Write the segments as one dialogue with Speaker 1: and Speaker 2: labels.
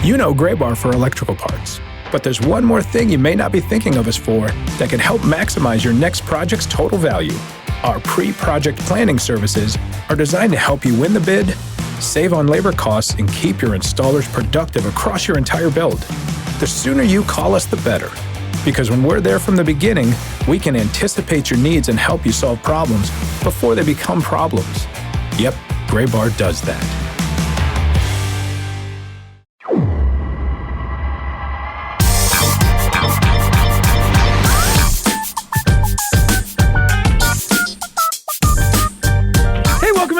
Speaker 1: You know Gray Bar for electrical parts, but there's one more thing you may not be thinking of us for that can help maximize your next project's total value. Our pre-project planning services are designed to help you win the bid, save on labor costs, and keep your installers productive across your entire build. The sooner you call us, the better. Because when we're there from the beginning, we can anticipate your needs and help you solve problems before they become problems. Yep, Gray Bar does that.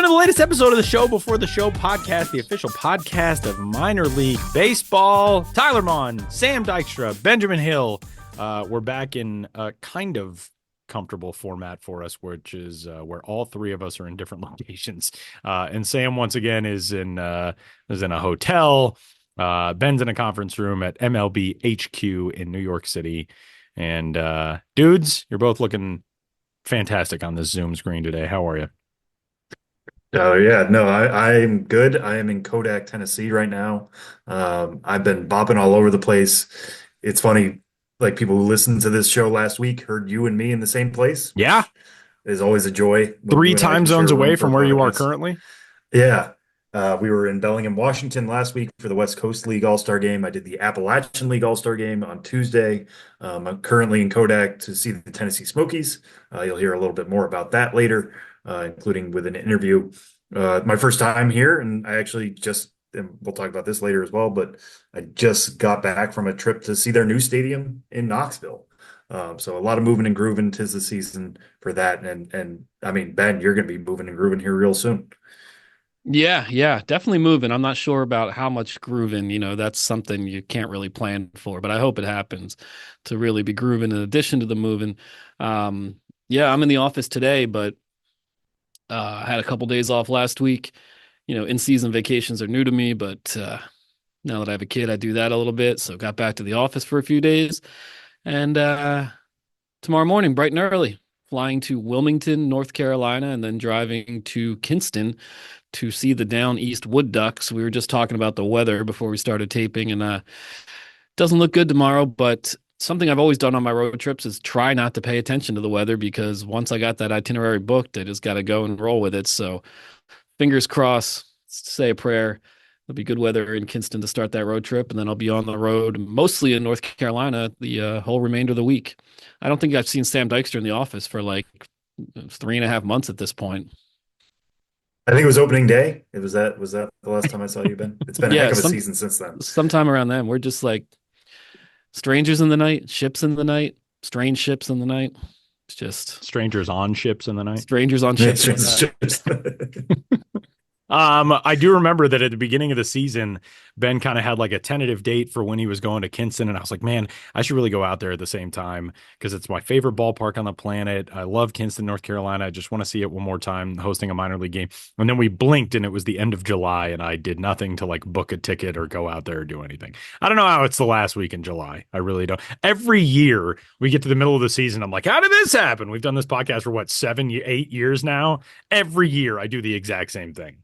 Speaker 2: The latest episode of the Show Before the Show podcast, the official podcast of minor league baseball. Tyler Mon, Sam Dykstra, Benjamin Hill. We're back in a kind of comfortable format for us, which is where all three of us are in different locations. And Sam, once again, is in a hotel. Ben's in a conference room at MLB HQ in New York City. And dudes, you're both looking fantastic on this Zoom screen today. How are you?
Speaker 3: Oh yeah, no, I'm good. I am in Kodak, Tennessee right now. I've been bopping all over the place. It's funny, like people who listened to this show last week heard you and me in the same place.
Speaker 2: Yeah.
Speaker 3: Is always a joy.
Speaker 2: Three time zones away from where you are currently.
Speaker 3: Yeah. We were in Bellingham, Washington last week for the West Coast League All-Star Game. I did the Appalachian League All-Star Game on Tuesday. I'm currently in Kodak to see the Tennessee Smokies. You'll hear a little bit more about that later. Including with an interview. My first time here, and I actually and we'll talk about this later as well, but I just got back from a trip to see their new stadium in Knoxville. So a lot of moving and grooving. 'Tis the season for that. And I mean, Ben, you're going to be moving and grooving here real soon.
Speaker 4: Yeah, definitely moving. I'm not sure about how much grooving, that's something you can't really plan for, but I hope it happens to really be grooving in addition to the moving. Yeah, I'm in the office today, but I had a couple days off last week. In-season vacations are new to me, but now that I have a kid, I do that a little bit. So got back to the office for a few days. And tomorrow morning, bright and early, flying to Wilmington, North Carolina, and then driving to Kinston to see the Down East Wood Ducks. We were just talking about the weather before we started taping, and doesn't look good tomorrow, but something I've always done on my road trips is try not to pay attention to the weather, because once I got that itinerary booked, I just got to go and roll with it. So fingers crossed, say a prayer. There'll be good weather in Kinston to start that road trip, and then I'll be on the road mostly in North Carolina the whole remainder of the week. I don't think I've seen Sam Dykstra in the office for like 3.5 months at this point.
Speaker 3: I think it was opening day. Was that the last time I saw you, Ben? It's been a heck of a season since then.
Speaker 4: Sometime around then. We're just like strangers in the night, ships in the night, strange ships in the night. It's just
Speaker 2: strangers on ships in the night.
Speaker 4: Strangers on ships.
Speaker 2: I do remember that at the beginning of the season, Ben kind of had like a tentative date for when he was going to Kinston. And I was like, man, I should really go out there at the same time because it's my favorite ballpark on the planet. I love Kinston, North Carolina. I just want to see it one more time, hosting a minor league game. And then we blinked and it was the end of July and I did nothing to like book a ticket or go out there or do anything. I don't know how it's the last week in July. I really don't. Every year we get to the middle of the season, I'm like, how did this happen? We've done this podcast for 8 years now. Every year I do the exact same thing.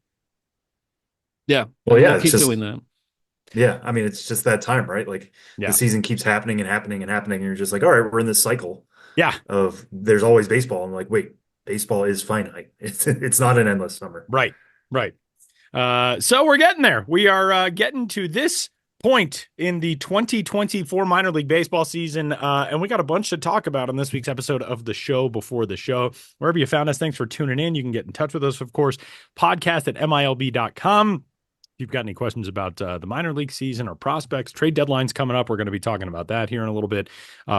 Speaker 4: Yeah.
Speaker 3: Well, yeah,
Speaker 4: we'll keep doing that.
Speaker 3: Yeah. I mean, it's just that time, right? Like the season keeps happening and happening and happening. And you're just like, all right, we're in this cycle.
Speaker 2: Yeah.
Speaker 3: Of there's always baseball. I'm like, wait, baseball is finite. It's not an endless summer.
Speaker 2: Right. So we're getting there. We are getting to this point in the 2024 minor league baseball season. And we got a bunch to talk about on this week's episode of the Show Before the Show. Wherever you found us, thanks for tuning in. You can get in touch with us, of course, podcast at MILB.com. If you've got any questions about the minor league season or prospects, trade deadlines coming up, we're going to be talking about that here in a little bit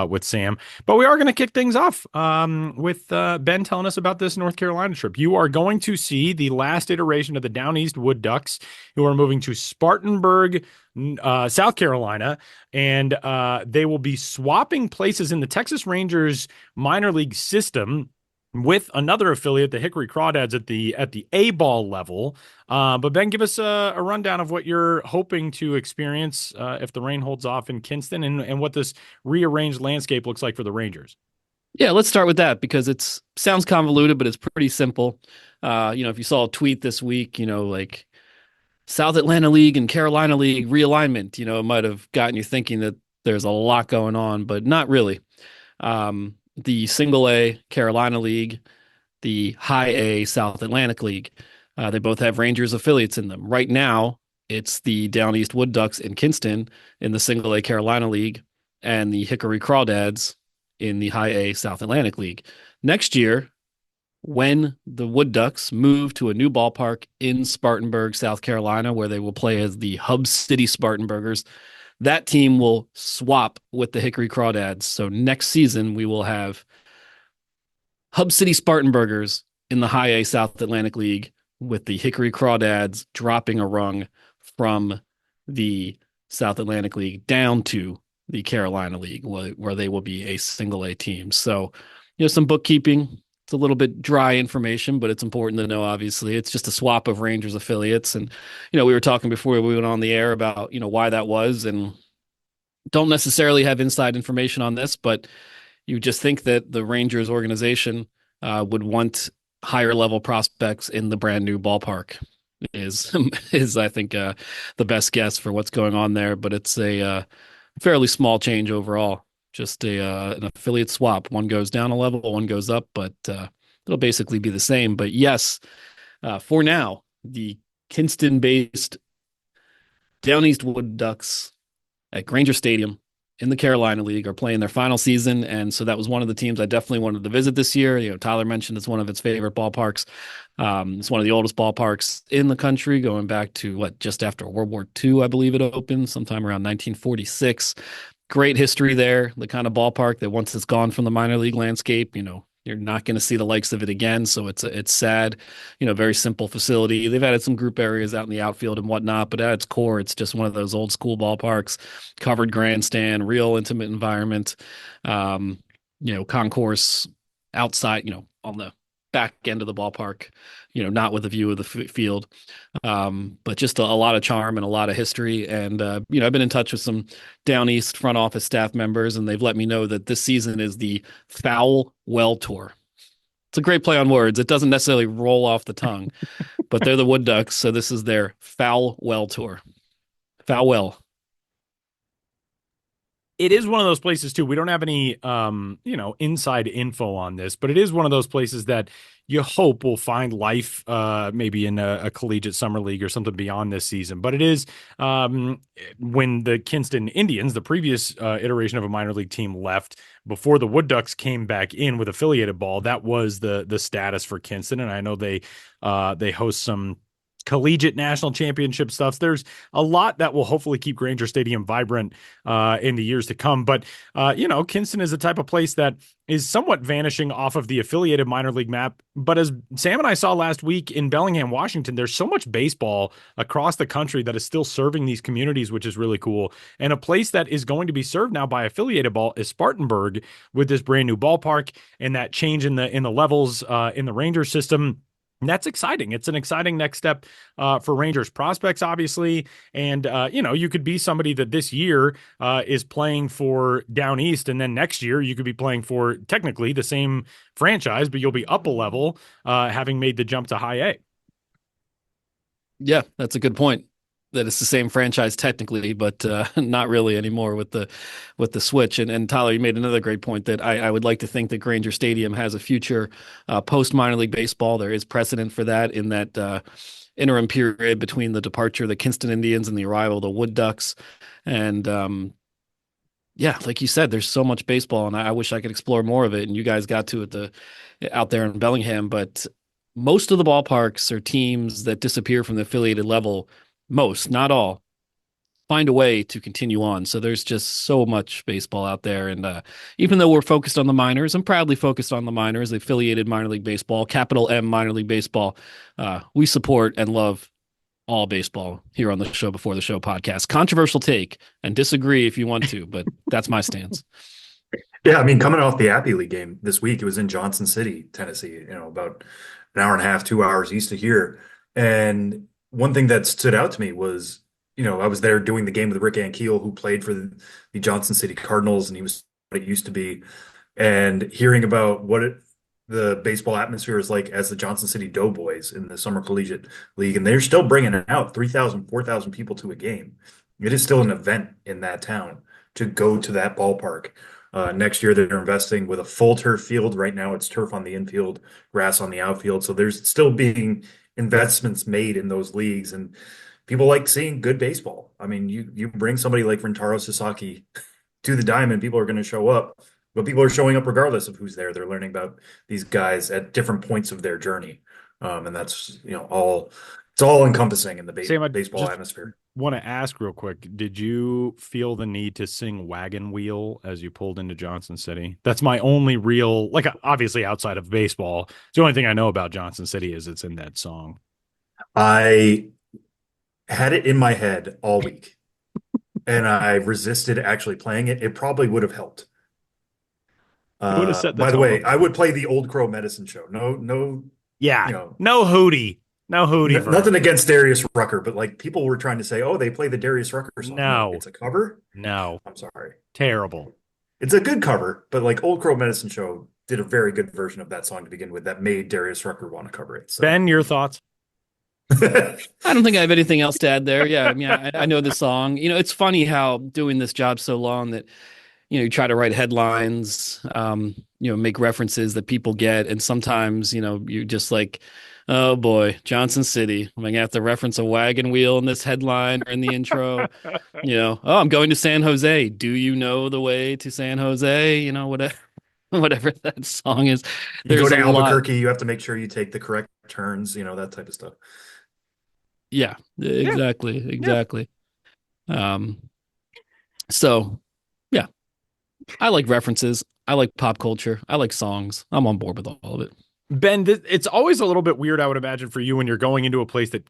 Speaker 2: with Sam. But we are going to kick things off with Ben telling us about this North Carolina trip. You are going to see the last iteration of the Down East Wood Ducks, who are moving to Spartanburg, South Carolina, and they will be swapping places in the Texas Rangers minor league system with another affiliate, the Hickory Crawdads, at the A-ball level. But Ben, give us a rundown of what you're hoping to experience if the rain holds off in Kinston, and what this rearranged landscape looks like for the Rangers.
Speaker 4: Yeah, let's start with that because it sounds convoluted, but it's pretty simple. If you saw a tweet this week, like South Atlanta League and Carolina League realignment. It might have gotten you thinking that there's a lot going on, but not really. The single A Carolina League, the high A South Atlantic League, they both have Rangers affiliates in them. Right now, it's the Down East Wood Ducks in Kinston in the single A Carolina League and the Hickory Crawdads in the high A South Atlantic League. Next year, when the Wood Ducks move to a new ballpark in Spartanburg, South Carolina, where they will play as the Hub City Spartanburgers, that team will swap with the Hickory Crawdads. So next season, we will have Hub City Spartanburgers in the High A South Atlantic League with the Hickory Crawdads dropping a rung from the South Atlantic League down to the Carolina League, where they will be a single A team. So, some bookkeeping. It's a little bit dry information, but it's important to know, obviously. It's just a swap of Rangers affiliates. And, we were talking before we went on the air about, why that was, and don't necessarily have inside information on this, but you just think that the Rangers organization would want higher level prospects in the brand new ballpark is I think the best guess for what's going on there. But it's a fairly small change overall. Just an affiliate swap. One goes down a level, one goes up, but it'll basically be the same. But yes, for now, the Kinston-based Down East Wood Ducks at Granger Stadium in the Carolina League are playing their final season. And so that was one of the teams I definitely wanted to visit this year. Tyler mentioned it's one of its favorite ballparks. It's one of the oldest ballparks in the country, going back to just after World War II, I believe it opened sometime around 1946. Great history there, the kind of ballpark that once it's gone from the minor league landscape, you're not going to see the likes of it again. So it's sad, very simple facility. They've added some group areas out in the outfield and whatnot, but at its core, it's just one of those old school ballparks, covered grandstand, real intimate environment, concourse outside, on the back end of the ballpark, not with a view of the field, but just a lot of charm and a lot of history. And, I've been in touch with some Down East front office staff members, and they've let me know that this season is the Foul Well Tour. It's a great play on words. It doesn't necessarily roll off the tongue, but they're the Wood Ducks. So this is their Foul Well Tour. Foul Well.
Speaker 2: It is one of those places too. We don't have any, inside info on this, but it is one of those places that you hope will find life, maybe in a collegiate summer league or something beyond this season. But it is when the Kinston Indians, the previous iteration of a minor league team, left before the Wood Ducks came back in with affiliated ball. That was the status for Kinston, and I know they host some collegiate national championship stuff. There's a lot that will hopefully keep Granger Stadium vibrant in the years to come. But, Kinston is a type of place that is somewhat vanishing off of the affiliated minor league map. But as Sam and I saw last week in Bellingham, Washington, there's so much baseball across the country that is still serving these communities, which is really cool. And a place that is going to be served now by affiliated ball is Spartanburg with this brand new ballpark and that change in the levels in the Rangers system. And that's exciting. It's an exciting next step for Rangers prospects, obviously. And, you could be somebody that this year is playing for Down East, and then next year you could be playing for technically the same franchise, but you'll be up a level having made the jump to high A.
Speaker 4: Yeah, that's a good point. That it's the same franchise technically, but not really anymore with the switch. And Tyler, you made another great point that I would like to think that Granger Stadium has a future post minor league baseball. There is precedent for that in that interim period between the departure of the Kinston Indians and the arrival of the Wood Ducks. And like you said, there's so much baseball, and I wish I could explore more of it. And you guys got to it out there in Bellingham, but most of the ballparks are teams that disappear from the affiliated level. Most, not all, find a way to continue on. So there's just so much baseball out there. And even though we're focused on the minors, I'm proudly focused on the minors, the affiliated minor league baseball, capital M minor league baseball. We support and love all baseball here on the Show Before the Show podcast. Controversial take, and disagree if you want to, but that's my stance.
Speaker 3: Yeah, I mean, coming off the Appy League game this week, it was in Johnson City, Tennessee, about an hour and a half, 2 hours east of here. And one thing that stood out to me was, I was there doing the game with Rick Ankiel, who played for the Johnson City Cardinals, and he was what it used to be, and hearing about what the baseball atmosphere is like as the Johnson City Doughboys in the Summer Collegiate League, and they're still bringing out 3,000, 4,000 people to a game. It is still an event in that town to go to that ballpark. Next year, they're investing with a full turf field. Right now, it's turf on the infield, grass on the outfield. So there's still being investments made in those leagues, and people like seeing good baseball. I mean, you bring somebody like Rentaro Sasaki to the diamond, people are going to show up, but people are showing up regardless of who's there. They're learning about these guys at different points of their journey. And that's, all it's all encompassing in the
Speaker 2: Sam, I
Speaker 3: baseball
Speaker 2: just
Speaker 3: atmosphere.
Speaker 2: want to ask real quick, did you feel the need to sing Wagon Wheel as you pulled into Johnson City? That's my only real, like, obviously outside of baseball, it's the only thing I know about Johnson City is it's in that song.
Speaker 3: I had it in my head all week and I resisted actually playing it. It probably would have helped.
Speaker 2: It would have set the
Speaker 3: By the
Speaker 2: tone
Speaker 3: way,
Speaker 2: up.
Speaker 3: I would play the Old Crow Medicine Show. No,
Speaker 2: Yeah,
Speaker 3: you know,
Speaker 2: no Hootie. No Hootie
Speaker 3: nothing
Speaker 2: version.
Speaker 3: against Darius Rucker, but like people were trying to say, oh, they play the Darius Rucker song. No,
Speaker 2: No,
Speaker 3: it's a cover.
Speaker 2: no.
Speaker 3: I'm sorry.
Speaker 2: Terrible.
Speaker 3: It's a good cover, but like Old Crow Medicine Show did a very good version of that song to begin with that made Darius Rucker want to cover it. So
Speaker 2: Ben, your thoughts?
Speaker 4: I don't think I have anything else to add there. Yeah, I mean, I know the song. It's funny how doing this job so long that you try to write headlines, make references that people get, and sometimes you just like, oh boy, Johnson City. I'm gonna have to reference a wagon wheel in this headline or in the intro. Oh, I'm going to San Jose. Do you know the way to San Jose? Whatever. Whatever that song is.
Speaker 3: You go
Speaker 4: There's
Speaker 3: to
Speaker 4: a lot.
Speaker 3: Albuquerque, you have to make sure you take the correct turns, that type of stuff.
Speaker 4: Yeah, exactly.
Speaker 2: Yeah.
Speaker 4: Exactly. So yeah, I like references. I like pop culture. I like songs. I'm on board with all of it.
Speaker 2: Ben, it's always a little bit weird, I would imagine, for you when you're going into a place that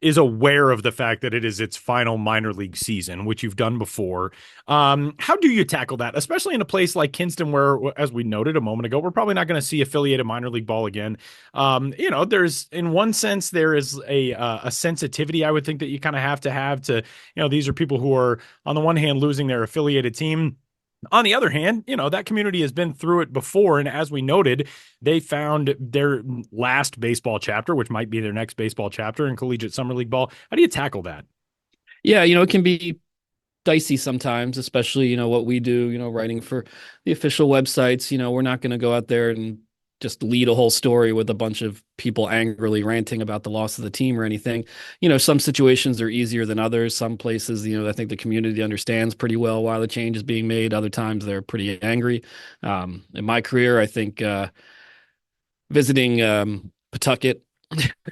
Speaker 2: is aware of the fact that it is its final minor league season, which you've done before. How do you tackle that, especially in a place like Kinston, where, as we noted a moment ago, we're probably not going to see affiliated minor league ball again? There's, in one sense, there is a sensitivity I would think that you kind of have to, these are people who are, on the one hand, losing their affiliated team. On the other hand, that community has been through it before. And as we noted, they found their last baseball chapter, which might be their next baseball chapter in collegiate summer league ball. How do you tackle that?
Speaker 4: Yeah, it can be dicey sometimes, especially, what we do, writing for the official websites. We're not going to go out there and just lead a whole story with a bunch of people angrily ranting about the loss of the team or anything. Some situations are easier than others. Some places, I think the community understands pretty well why the change is being made. Other times they're pretty angry. In my career, I think visiting Pawtucket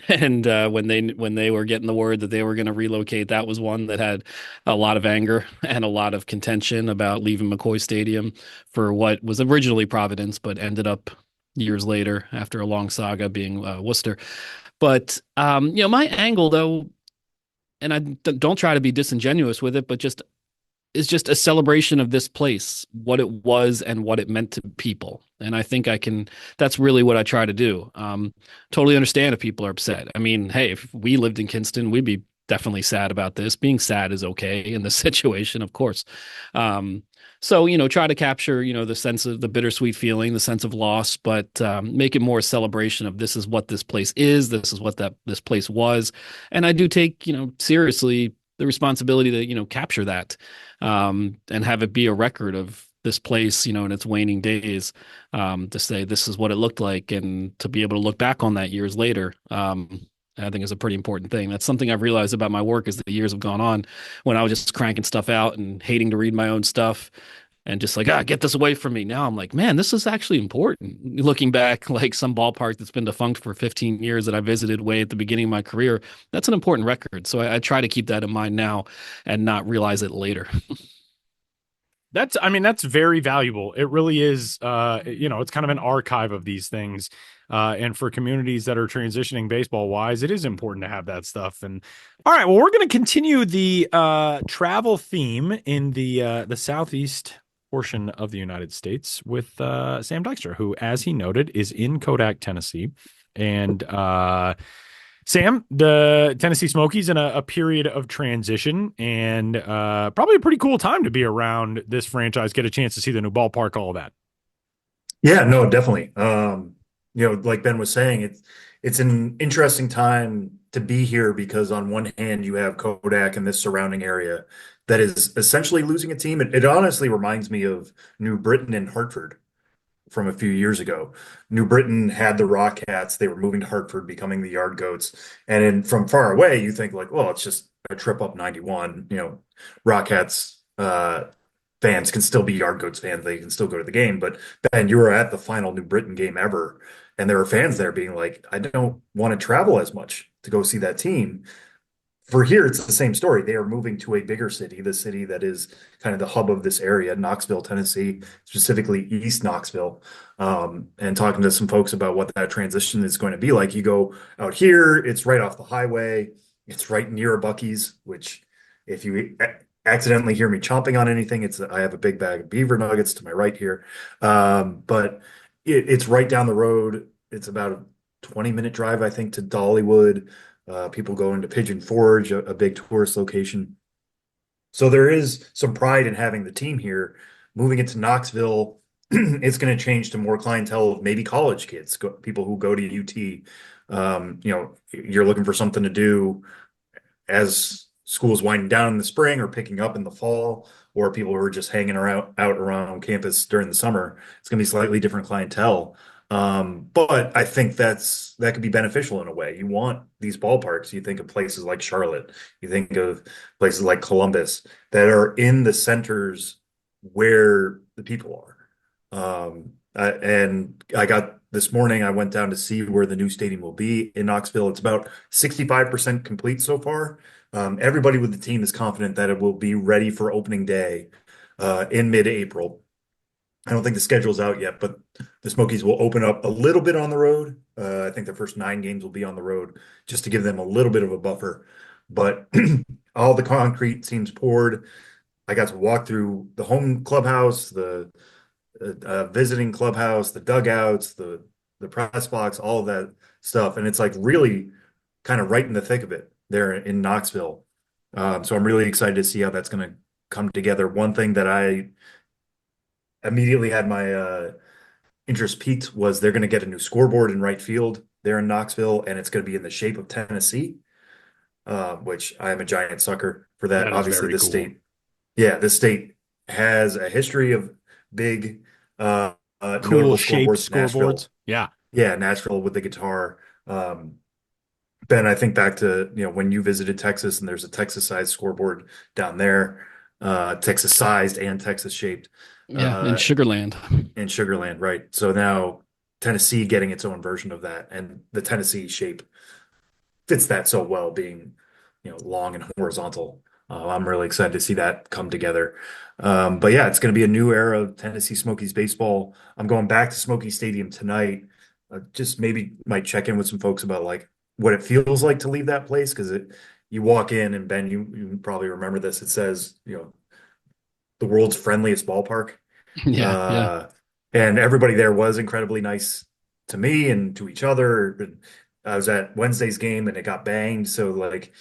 Speaker 4: and when they were getting the word that they were going to relocate, that was one that had a lot of anger and a lot of contention about leaving McCoy Stadium for what was originally Providence, but ended up years later after a long saga being Worcester. But my angle though, and I don't try to be disingenuous with it, but is just a celebration of this place, what it was and what it meant to people. And I think that's really what I try to do. Totally understand if people are upset. I mean, hey, if we lived in Kinston, we'd be definitely sad about this. Being sad is okay in this situation, of course. So, try to capture, the sense of the bittersweet feeling, the sense of loss, but make it more a celebration of this is what this place is. This is what this place was. And I do take, seriously the responsibility to, capture that and have it be a record of this place, in its waning days, to say this is what it looked like and to be able to look back on that years later. I think is a pretty important thing. That's something I've realized about my work as the years have gone on, when I was just cranking stuff out and hating to read my own stuff and just like, get this away from me. Now I'm like, man, this is actually important. Looking back, like some ballpark that's been defunct for 15 years that I visited way at the beginning of my career, that's an important record. So I try to keep that in mind now and not realize it later.
Speaker 2: That's very valuable. It really is. It's kind of an archive of these things. And for communities that are transitioning baseball wise, it is important to have that stuff. And all right, well, we're going to continue the travel theme in the southeast portion of the United States with Sam Dykstra, who, as he noted, is in Kodak, Tennessee. And Sam, the Tennessee Smokies in a period of transition, and probably a pretty cool time to be around this franchise, get a chance to see the new ballpark, all of that.
Speaker 3: Yeah, no, definitely. like Ben was saying, it's an interesting time to be here because on one hand you have Kodak and this surrounding area that is essentially losing a team. It honestly reminds me of New Britain and Hartford from a few years ago. New Britain had the Rockcats. They were moving to Hartford, becoming the Yard Goats. From far away, you think like, well, it's just a trip up 91. Rockcats fans can still be Yard Goats fans. They can still go to the game. But Ben, you were at the final New Britain game ever, and there were fans there being like, I don't want to travel as much to go see that team. For here, it's the same story. They are moving to a bigger city, the city that is kind of the hub of this area, Knoxville, Tennessee, specifically East Knoxville. And talking to some folks about what that transition is going to be like. You go out here, it's right off the highway. It's right near a Buc-ee's, which if you accidentally hear me chomping on anything, I have a big bag of beaver nuggets to my right here. But it's right down the road. It's about a 20-minute drive, I think, to Dollywood. People go into Pigeon Forge, a big tourist location. So there is some pride in having the team here. Moving it to Knoxville, it's going to change to more clientele of maybe college kids, people who go to UT. You're looking for something to do as school's winding down in the spring or picking up in the fall, or people who are just hanging out around campus during the summer. It's going to be slightly different clientele. But I think that could be beneficial in a way. You want these ballparks. You think of places like Charlotte, you think of places like Columbus that are in the centers where the people are. And I got this morning, I went down to see where the new stadium will be in Knoxville. It's about 65% complete so far. Everybody with the team is confident that it will be ready for opening day in mid-April. I don't think the schedule's out yet, but the Smokies will open up a little bit on the road. I think the first 9 games will be on the road just to give them a little bit of a buffer. But all the concrete seems poured. I got to walk through the home clubhouse, the visiting clubhouse, the dugouts, the press box, all of that stuff. And it's like really kind of right in the thick of it there in Knoxville. So I'm really excited to see how that's going to come together. One thing that I immediately had my interest peaked was they're going to get a new scoreboard in right field there in Knoxville, and it's going to be in the shape of Tennessee, which I am a giant sucker for that. Obviously, this state, this state has a history of big,
Speaker 2: cool shaped scoreboards.
Speaker 3: Yeah, Nashville with the guitar. Ben, I think back to when you visited Texas, and there's a Texas-sized scoreboard down there, Texas-sized and Texas-shaped.
Speaker 4: Yeah, in Sugarland.
Speaker 3: In Sugarland, right. So now Tennessee getting its own version of that, and the Tennessee shape fits that so well, being long and horizontal. I'm really excited to see that come together. But yeah, it's going to be a new era of Tennessee Smokies baseball. I'm going back to Smoky Stadium tonight. Just maybe might check in with some folks about like what it feels like to leave that place, because you walk in, and Ben, you probably remember this. It says the world's friendliest ballpark.
Speaker 4: Yeah.
Speaker 3: And everybody there was incredibly nice to me and to each other. I was at Wednesday's game and it got banged. So like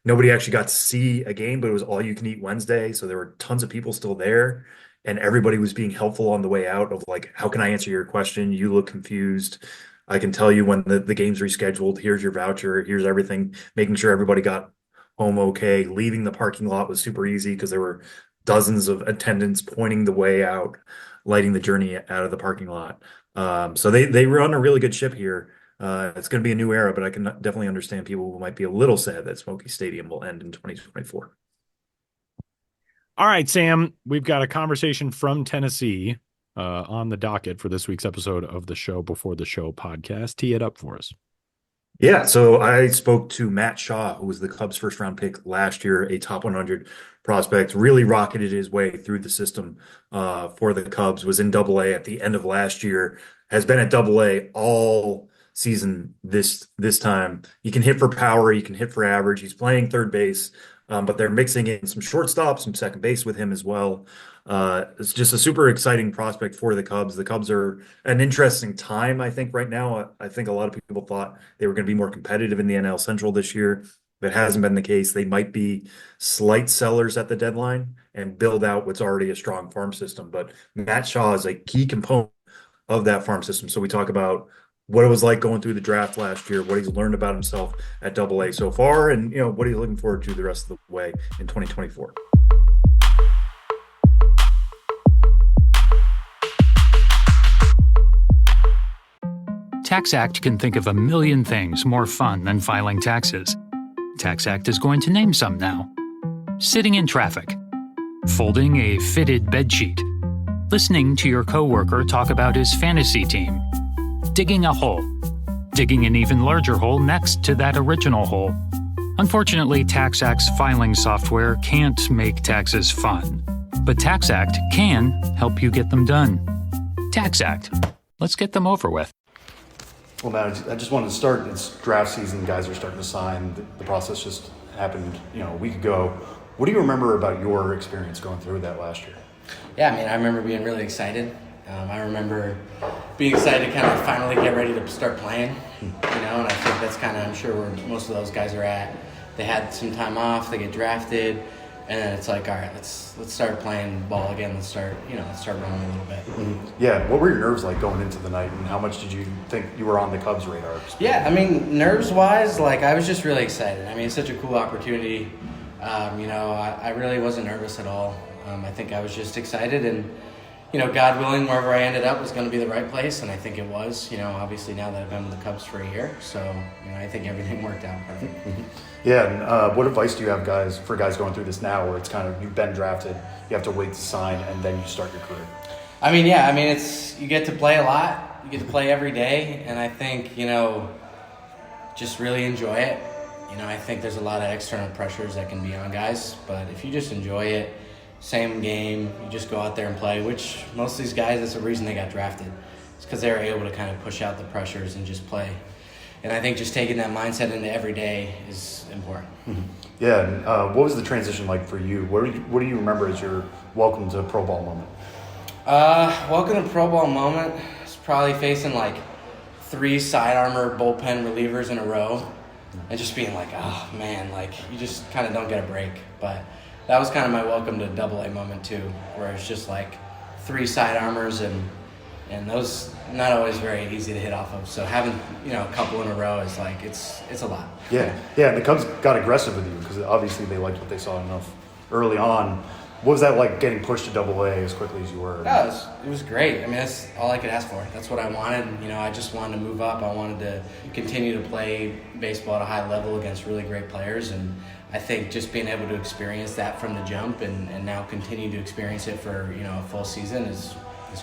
Speaker 3: nobody actually got to see a game, but it was all you can eat Wednesday. So there were tons of people still there, and everybody was being helpful on the way out of like, how can I answer your question? You look confused. I can tell you when the game's rescheduled. Here's your voucher. Here's everything. Making sure everybody got home okay. Leaving the parking lot was super easy because there were dozens of attendants pointing the way out, lighting the journey out of the parking lot. So they run a really good ship here. It's going to be a new era, but I can definitely understand people who might be a little sad that Smoky Stadium will end in 2024.
Speaker 2: All right, Sam, we've got a conversation from Tennessee on the docket for this week's episode of the Show Before the Show podcast. Tee it up for us.
Speaker 3: Yeah, so I spoke to Matt Shaw, who was the Cubs' first-round pick last year, a top 100 prospect, really rocketed his way through the system for the Cubs, was in Double-A at the end of last year, has been at Double-A all season this time. He can hit for power, he can hit for average, he's playing third base, but they're mixing in some shortstop, some second base with him as well. It's just a super exciting prospect for the Cubs. The Cubs are an interesting time, I think, right now. I think a lot of people thought they were going to be more competitive in the NL Central this year. That hasn't been the case. They might be slight sellers at the deadline and build out what's already a strong farm system. But Matt Shaw is a key component of that farm system. So we talk about what it was like going through the draft last year, what he's learned about himself at Double A so far, and what he's looking forward to the rest of the way in 2024.
Speaker 5: TaxAct can think of a million things more fun than filing taxes. TaxAct is going to name some now. Sitting in traffic, folding a fitted bedsheet, listening to your coworker talk about his fantasy team, digging a hole, digging an even larger hole next to that original hole. Unfortunately, TaxAct's filing software can't make taxes fun, but TaxAct can help you get them done. TaxAct. Let's get them over with.
Speaker 6: Well, Matt, I just wanted to start. It's draft season. Guys are starting to sign. The process just happened, a week ago. What do you remember about your experience going through that last year?
Speaker 7: Yeah, I remember being really excited. I remember being excited to kind of finally get ready to start playing, and I think that's kind of, I'm sure, where most of those guys are at. They had some time off, they get drafted, and then it's like, all right, let's start playing ball again. Let's start running a little bit.
Speaker 6: Mm-hmm. Yeah, what were your nerves like going into the night, and how much did you think you were on the Cubs' radar?
Speaker 7: Yeah, nerves-wise, I was just really excited. It's such a cool opportunity. I really wasn't nervous at all. I think I was just excited, and God willing, wherever I ended up was going to be the right place, and I think it was. Obviously now that I've been with the Cubs for a year, so I think everything worked out perfect.
Speaker 6: Mm-hmm. Yeah, and what advice do you have, for guys going through this now, where it's kind of you've been drafted, you have to wait to sign, and then you start your career?
Speaker 7: It's you get to play a lot, you get to play every day, and I think just really enjoy it. I think there's a lot of external pressures that can be on guys, but if you just enjoy it. Same game, you just go out there and play, which most of these guys, that's the reason they got drafted. It's because they were able to kind of push out the pressures and just play. And I think just taking that mindset into every day is important.
Speaker 6: Mm-hmm. Yeah, and what was the transition like for you? What do you remember as your welcome to pro ball moment?
Speaker 7: Welcome to pro ball moment is probably facing 3 side armor bullpen relievers in a row and just being like, oh man, you just kind of don't get a break. But that was kind of my welcome to Double A moment too, where it's just 3 side armors and those not always very easy to hit off of. So having a couple in a row is it's a lot.
Speaker 6: Yeah. And the Cubs got aggressive with you because obviously they liked what they saw enough early on. What was that like, getting pushed to Double A as quickly as you were?
Speaker 7: Yeah, it was great. That's all I could ask for. That's what I wanted. I just wanted to move up. I wanted to continue to play baseball at a high level against really great players, and I think just being able to experience that from the jump and now continue to experience it for a full season is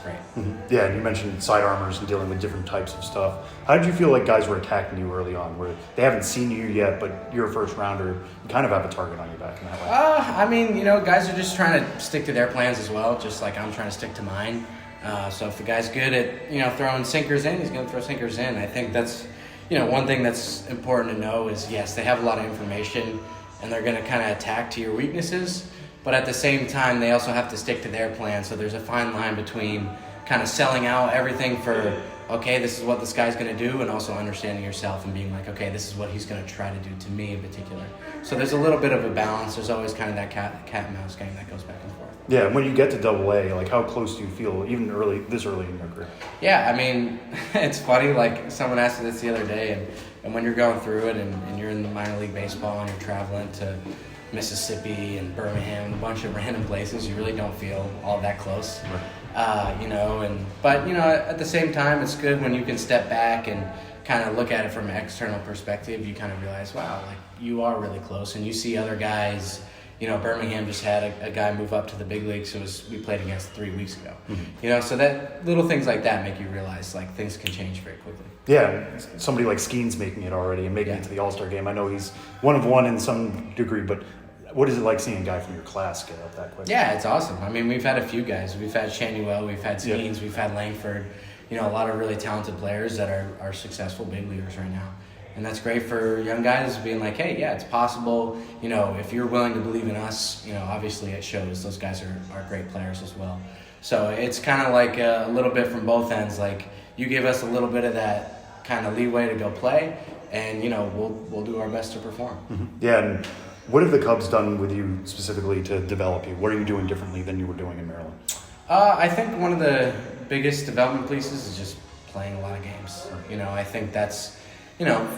Speaker 7: great.
Speaker 6: Mm-hmm. Yeah, and you mentioned side armors and dealing with different types of stuff. How did you feel like guys were attacking you early on, where they haven't seen you yet, but you're a first rounder, you kind of have a target on your back in that way?
Speaker 7: Guys are just trying to stick to their plans as well, just like I'm trying to stick to mine. So if the guy's good at throwing sinkers in, he's going to throw sinkers in. I think that's one thing that's important to know is, yes, they have a lot of information and they're going to kind of attack to your weaknesses. But at the same time, they also have to stick to their plan. So there's a fine line between kind of selling out everything for, okay, this is what this guy's going to do, and also understanding yourself and being like, okay, this is what he's going to try to do to me in particular. So there's a little bit of a balance. There's always kind of that cat and mouse game that goes back and forth.
Speaker 6: Yeah, and when you get to Double A, how close do you feel even this early in your career?
Speaker 7: Yeah, it's funny. Someone asked me this the other day, and when you're going through it and you're in the minor league baseball and you're traveling to Mississippi and Birmingham, a bunch of random places, you really don't feel all that close. Right. But at the same time, it's good when you can step back and kind of look at it from an external perspective. You kind of realize, wow, you are really close, and you see other guys. Birmingham just had a guy move up to the big leagues who we played against 3 weeks ago. Mm-hmm. So that little things like that make you realize things can change very quickly.
Speaker 6: Yeah, somebody like Skeen's making it already and making it to the All-Star game. I know he's one of one in some degree, but what is it like seeing a guy from your class get up that quick?
Speaker 7: Yeah, it's awesome. We've had a few guys. We've had Shanuel, we've had Skeens, We've had Langford. A lot of really talented players that are successful big leaguers right now. And that's great for young guys being like, hey, yeah, it's possible. If you're willing to believe in us, obviously it shows. Those guys are great players as well. So it's kind of like a little bit from both ends. You give us a little bit of that kind of leeway to go play, and, we'll do our best to perform.
Speaker 6: Mm-hmm. Yeah, and what have the Cubs done with you specifically to develop you? What are you doing differently than you were doing in Maryland?
Speaker 7: I think one of the biggest development pieces is just playing a lot of games. I think that's,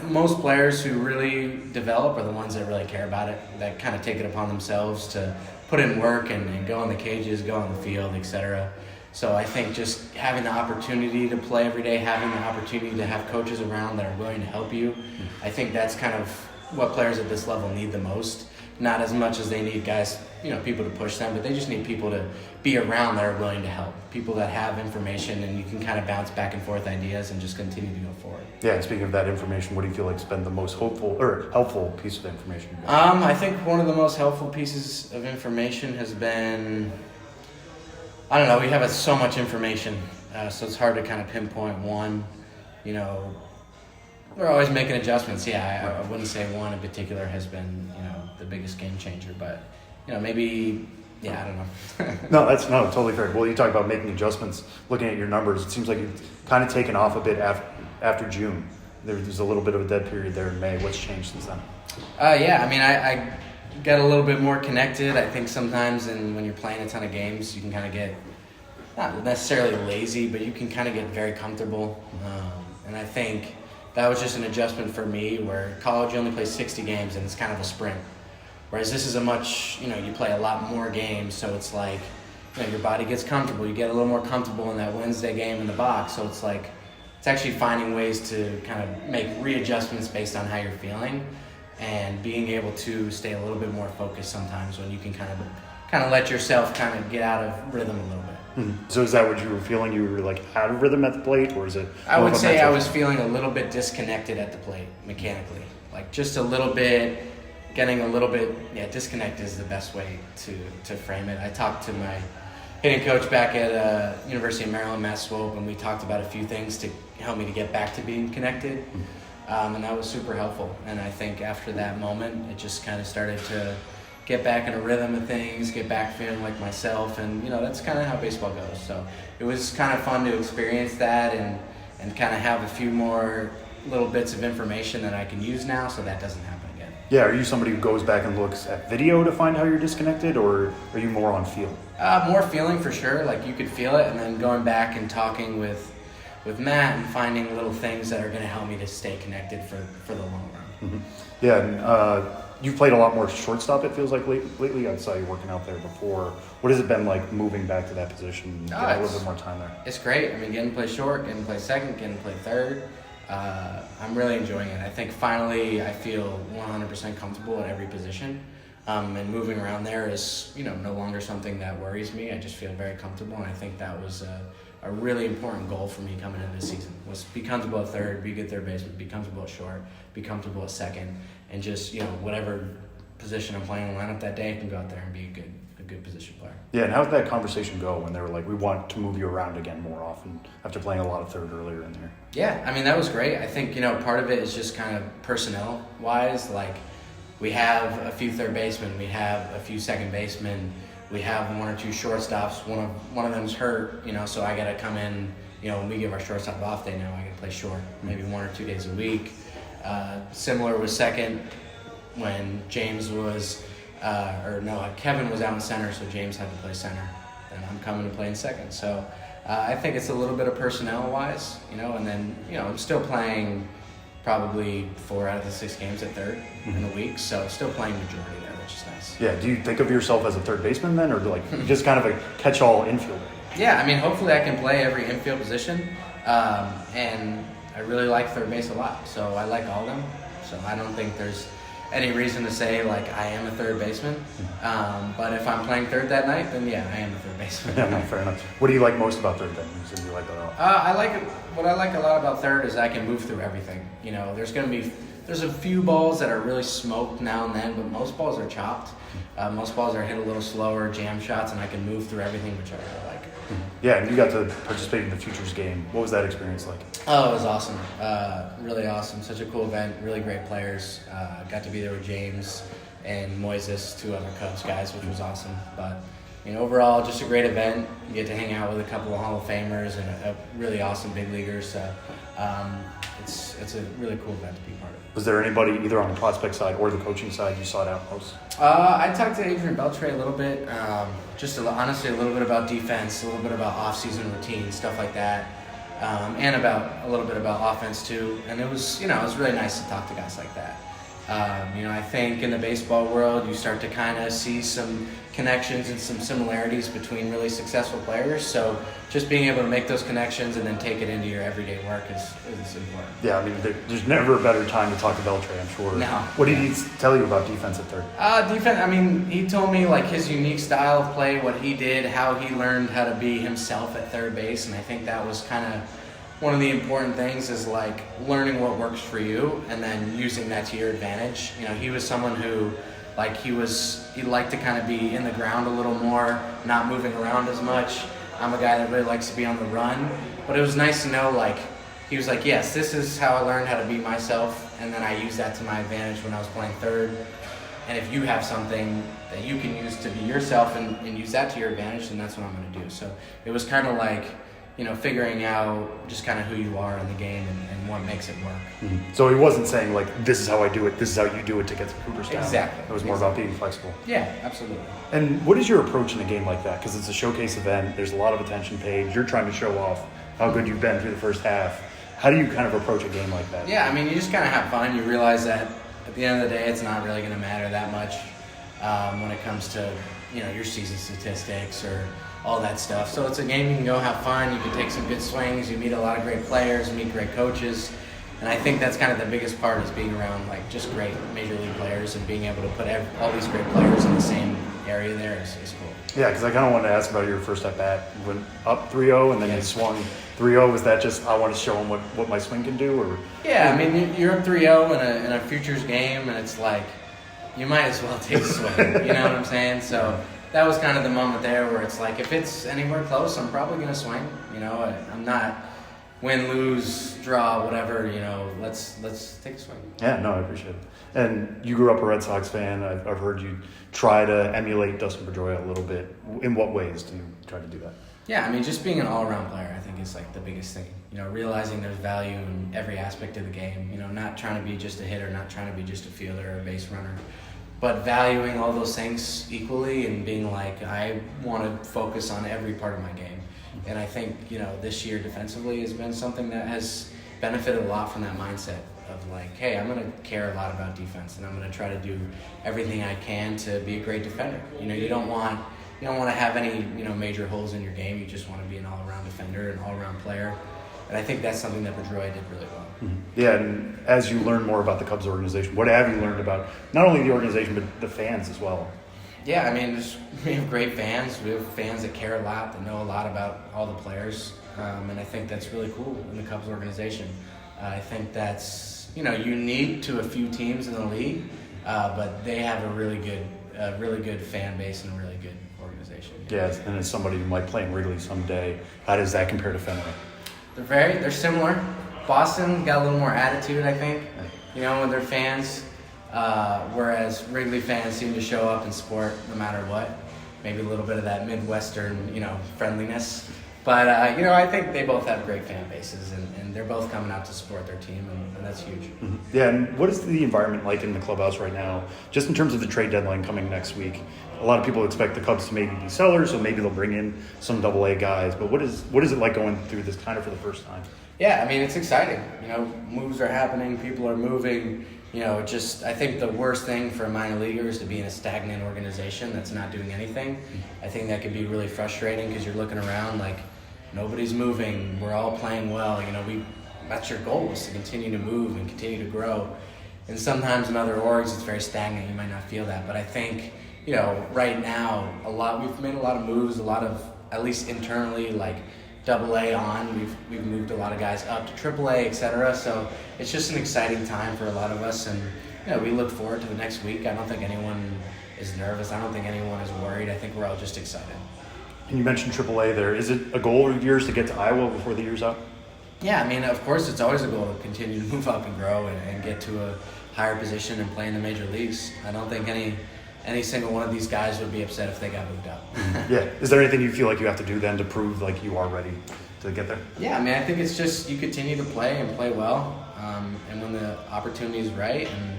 Speaker 7: most players who really develop are the ones that really care about it, that kind of take it upon themselves to put in work and go in the cages, go on the field, etc. So I think just having the opportunity to play every day, having the opportunity to have coaches around that are willing to help you, I think that's kind of what players at this level need the most. Not as much as they need guys, people to push them, but they just need people to be around that are willing to help. People that have information and you can kind of bounce back and forth ideas and just continue to go forward.
Speaker 6: Yeah, and speaking of that information, what do you feel like has been the most helpful piece of information?
Speaker 7: I think one of the most helpful pieces of information has been, I don't know, we have so much information, so it's hard to kind of pinpoint one. We're always making adjustments. Yeah, I wouldn't say one in particular has been, the biggest game changer, but, maybe, I don't know.
Speaker 6: No, totally fair. Well, you talk about making adjustments, looking at your numbers. It seems like you've kind of taken off a bit after June. There's a little bit of a dead period there in May. What's changed since then?
Speaker 7: I got a little bit more connected. I think sometimes when you're playing a ton of games, you can kind of get, not necessarily lazy, but you can kind of get very comfortable. And I think that was just an adjustment for me, where college you only play 60 games and it's kind of a sprint. Whereas this is you play a lot more games, so it's like, your body gets comfortable. You get a little more comfortable in that Wednesday game in the box, so it's like, it's actually finding ways to kind of make readjustments based on how you're feeling and being able to stay a little bit more focused sometimes when you can kind of let yourself kind of get out of rhythm a little bit.
Speaker 6: Mm-hmm. So is that what you were feeling? You were like out of rhythm at the plate, or is it?
Speaker 7: I would say I was feeling a little bit disconnected at the plate mechanically, like just a little bit, getting a little bit. Yeah, disconnect is the best way to frame it. I talked to my hitting coach back at University of Maryland, Matt Swope, and we talked about a few things to help me to get back to being connected, and that was super helpful. And I think after that moment, it just kind of started to get back in a rhythm of things, get back feeling like myself, and that's kind of how baseball goes. So it was kind of fun to experience that and kind of have a few more little bits of information that I can use now, so that doesn't happen again.
Speaker 6: Yeah, are you somebody who goes back and looks at video to find how you're disconnected, or are you more on feel?
Speaker 7: More feeling for sure, like you could feel it, and then going back and talking with Matt and finding little things that are going to help me to stay connected for the long run.
Speaker 6: Mm-hmm. Yeah, and you've played a lot more shortstop, it feels like, lately. I saw you working out there before. What has it been like moving back to that position and getting a little bit more time there?
Speaker 7: It's great. I mean, getting to play short, getting to play second, getting to play third. I'm really enjoying it. I think finally I feel 100% comfortable at every position. And moving around there is, no longer something that worries me. I just feel very comfortable, and I think that was a really important goal for me coming into this season, was be comfortable at third, be a good third baseman, be comfortable at short, be comfortable at second, and just, whatever position I'm playing in the lineup that day, I can go out there and be a good position player.
Speaker 6: Yeah, and how did that conversation go when they were like, we want to move you around again more often after playing a lot of third earlier in there?
Speaker 7: Yeah, I mean, that was great. I think, part of it is just kind of personnel-wise, like, we have a few third basemen, we have a few second basemen, we have one or two shortstops. One of them's hurt, so I got to come in. When we give our shortstop off day now, I got to play short, maybe 1 or 2 days a week. Similar with second, when James was, Kevin was out in center, so James had to play center, and I'm coming to play in second. So I think it's a little bit of personnel-wise, and then I'm still playing probably 4 out of the 6 games at third in a week, so still playing majority there, which is nice.
Speaker 6: Yeah, do you think of yourself as a third baseman then, or just kind of a catch-all infielder?
Speaker 7: Yeah, I mean, hopefully I can play every infield position, and I really like third base a lot, so I like all of them, so I don't think there's any reason to say, like, I am a third baseman, but if I'm playing third that night, then yeah, I am a third baseman.
Speaker 6: Yeah, fair enough. What do you like most about third then? You said you like that a lot.
Speaker 7: What I like a lot about third is I can move through everything. There's a few balls that are really smoked now and then, but most balls are chopped. Most balls are hit a little slower, jam shots, and I can move through everything, which I really like.
Speaker 6: Yeah, and you got to participate in the Futures game. What was that experience like?
Speaker 7: Oh, it was awesome. Really awesome. Such a cool event. Really great players. Got to be there with James and Moises, 2 other Cubs guys, which was awesome. But overall, just a great event. You get to hang out with a couple of Hall of Famers and a really awesome big leaguers. So it's a really cool event to be part of.
Speaker 6: Was there anybody either on the prospect side or the coaching side you sought out most?
Speaker 7: I talked to Adrian Beltre a little bit, honestly a little bit about defense, a little bit about off-season routine, stuff like that. and about a little bit about offense too. And it was really nice to talk to guys like that. I think in the baseball world, you start to kind of see some connections and some similarities between really successful players. So just being able to make those connections and then take it into your everyday work is important.
Speaker 6: Yeah, I mean, there's never a better time to talk to Beltray, I'm sure.
Speaker 7: No.
Speaker 6: What did he tell you about defense at third?
Speaker 7: Defense, I mean, he told me like his unique style of play, what he did, how he learned how to be himself at third base, and I think that was kind of one of the important things is like learning what works for you and then using that to your advantage. He was someone who like he liked to kind of be in the ground a little more, not moving around as much. I'm a guy that really likes to be on the run, but it was nice to know like he was like, yes, this is how I learned how to be myself, and then I used that to my advantage when I was playing third. And if you have something that you can use to be yourself and use that to your advantage, then that's what I'm going to do. So it was kind of like, figuring out just kind of who you are in the game and what makes it work.
Speaker 6: Mm-hmm. So he wasn't saying like, this is how I do it, this is how you do it to get to Cooperstown.
Speaker 7: Exactly.
Speaker 6: It was more about being flexible.
Speaker 7: Yeah, absolutely.
Speaker 6: And what is your approach in a game like that? Because it's a showcase event, there's a lot of attention paid, you're trying to show off how good you've been through the first half. How do you kind of approach a game like that?
Speaker 7: Yeah, I mean, you just kind of have fun. You realize that at the end of the day, it's not really going to matter that much when it comes to, your season statistics or all that stuff. So it's a game you can go have fun, you can take some good swings, you meet a lot of great players, meet great coaches, and I think that's kind of the biggest part is being around like just great major league players and being able to put all these great players in the same area there is cool.
Speaker 6: Yeah, because I kind of wanted to ask about your first at bat. You went up 3-0 and then you swung 3-0. Was that just I want to show him what my swing can do? Or
Speaker 7: yeah, I mean you're up 3-0 in a futures game, and it's like you might as well take a swing. You know what I'm saying? So that was kind of the moment there where it's like if it's anywhere close, I'm probably gonna swing. I'm not win, lose, draw, whatever. Let's take a swing.
Speaker 6: Yeah, no, I appreciate it. And you grew up a Red Sox fan. I've heard you try to emulate Dustin Pedroia a little bit. In what ways do you try to do that?
Speaker 7: Yeah, I mean, just being an all-around player, I think is like the biggest thing. Realizing there's value in every aspect of the game. Not trying to be just a hitter, not trying to be just a fielder or a base runner, but valuing all those things equally and being like, I want to focus on every part of my game. And I think, this year defensively has been something that has benefited a lot from that mindset of like, hey, I'm going to care a lot about defense and I'm going to try to do everything I can to be a great defender. You don't want to have any, major holes in your game. You just want to be an all-around defender, an all-around player. And I think that's something that Pedroia did really well.
Speaker 6: Mm-hmm. Yeah, and as you learn more about the Cubs organization, what have you learned about not only the organization, but the fans as well?
Speaker 7: Yeah, I mean, we have great fans. We have fans that care a lot, that know a lot about all the players. And I think that's really cool in the Cubs organization. I think that's, unique to a few teams in the league, but they have a really good fan base and a really good organization.
Speaker 6: Yeah, and as somebody who might play in Wrigley someday, how does that compare to Fenway?
Speaker 7: They're similar. Boston got a little more attitude, I think, with their fans, whereas Wrigley fans seem to show up and support no matter what. Maybe a little bit of that Midwestern, friendliness. But, I think they both have great fan bases, and they're both coming out to support their team, and that's huge.
Speaker 6: Mm-hmm. Yeah, and what is the environment like in the clubhouse right now, just in terms of the trade deadline coming next week? A lot of people expect the Cubs to maybe be sellers, so maybe they'll bring in some AA guys. But what is it like going through this kind of for the first time?
Speaker 7: Yeah, I mean, it's exciting. Moves are happening, people are moving. I think the worst thing for a minor leaguer is to be in a stagnant organization that's not doing anything. I think that can be really frustrating because you're looking around like nobody's moving, we're all playing well. That's your goal, is to continue to move and continue to grow. And sometimes in other orgs, it's very stagnant. You might not feel that, but I think, right now, we've made a lot of moves, a lot of, at least internally, like AA on. We've moved a lot of guys up to AAA, etc. So it's just an exciting time for a lot of us, and we look forward to the next week. I don't think anyone is nervous. I don't think anyone is worried. I think we're all just excited.
Speaker 6: And you mentioned AAA there. Is it a goal of yours to get to Iowa before the year's up?
Speaker 7: Yeah, I mean, of course, it's always a goal to continue to move up and grow and get to a higher position and play in the major leagues. I don't think any single one of these guys would be upset if they got moved up.
Speaker 6: Yeah. Is there anything you feel like you have to do then to prove like you are ready to get there?
Speaker 7: Yeah, I mean, I think it's just you continue to play and play well, and when the opportunity is right and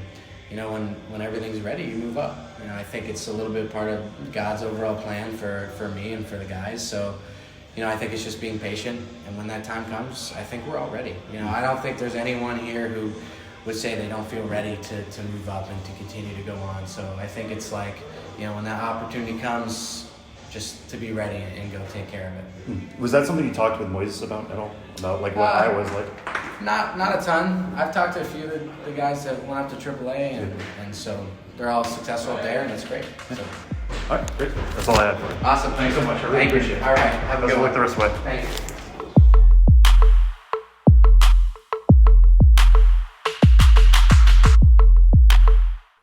Speaker 7: when everything's ready, you move up. I think it's a little bit part of God's overall plan for me and for the guys. So, I think it's just being patient, and when that time comes, I think we're all ready. I don't think there's anyone here who would say they don't feel ready to move up and to continue to go on. So I think it's like, when that opportunity comes, just to be ready and go take care of it.
Speaker 6: Was that something you talked with Moises about at all? About like what I was like?
Speaker 7: Not a ton. I've talked to a few of the guys that went up to AAA, and so they're all successful up there, and that's great. So.
Speaker 6: All right, great. That's all I had for you.
Speaker 7: Awesome.
Speaker 6: Thanks so much. I really appreciate it.
Speaker 7: All right. Have a
Speaker 6: Best
Speaker 7: good
Speaker 6: of luck
Speaker 7: one.
Speaker 6: the rest of the way.
Speaker 7: Thank you.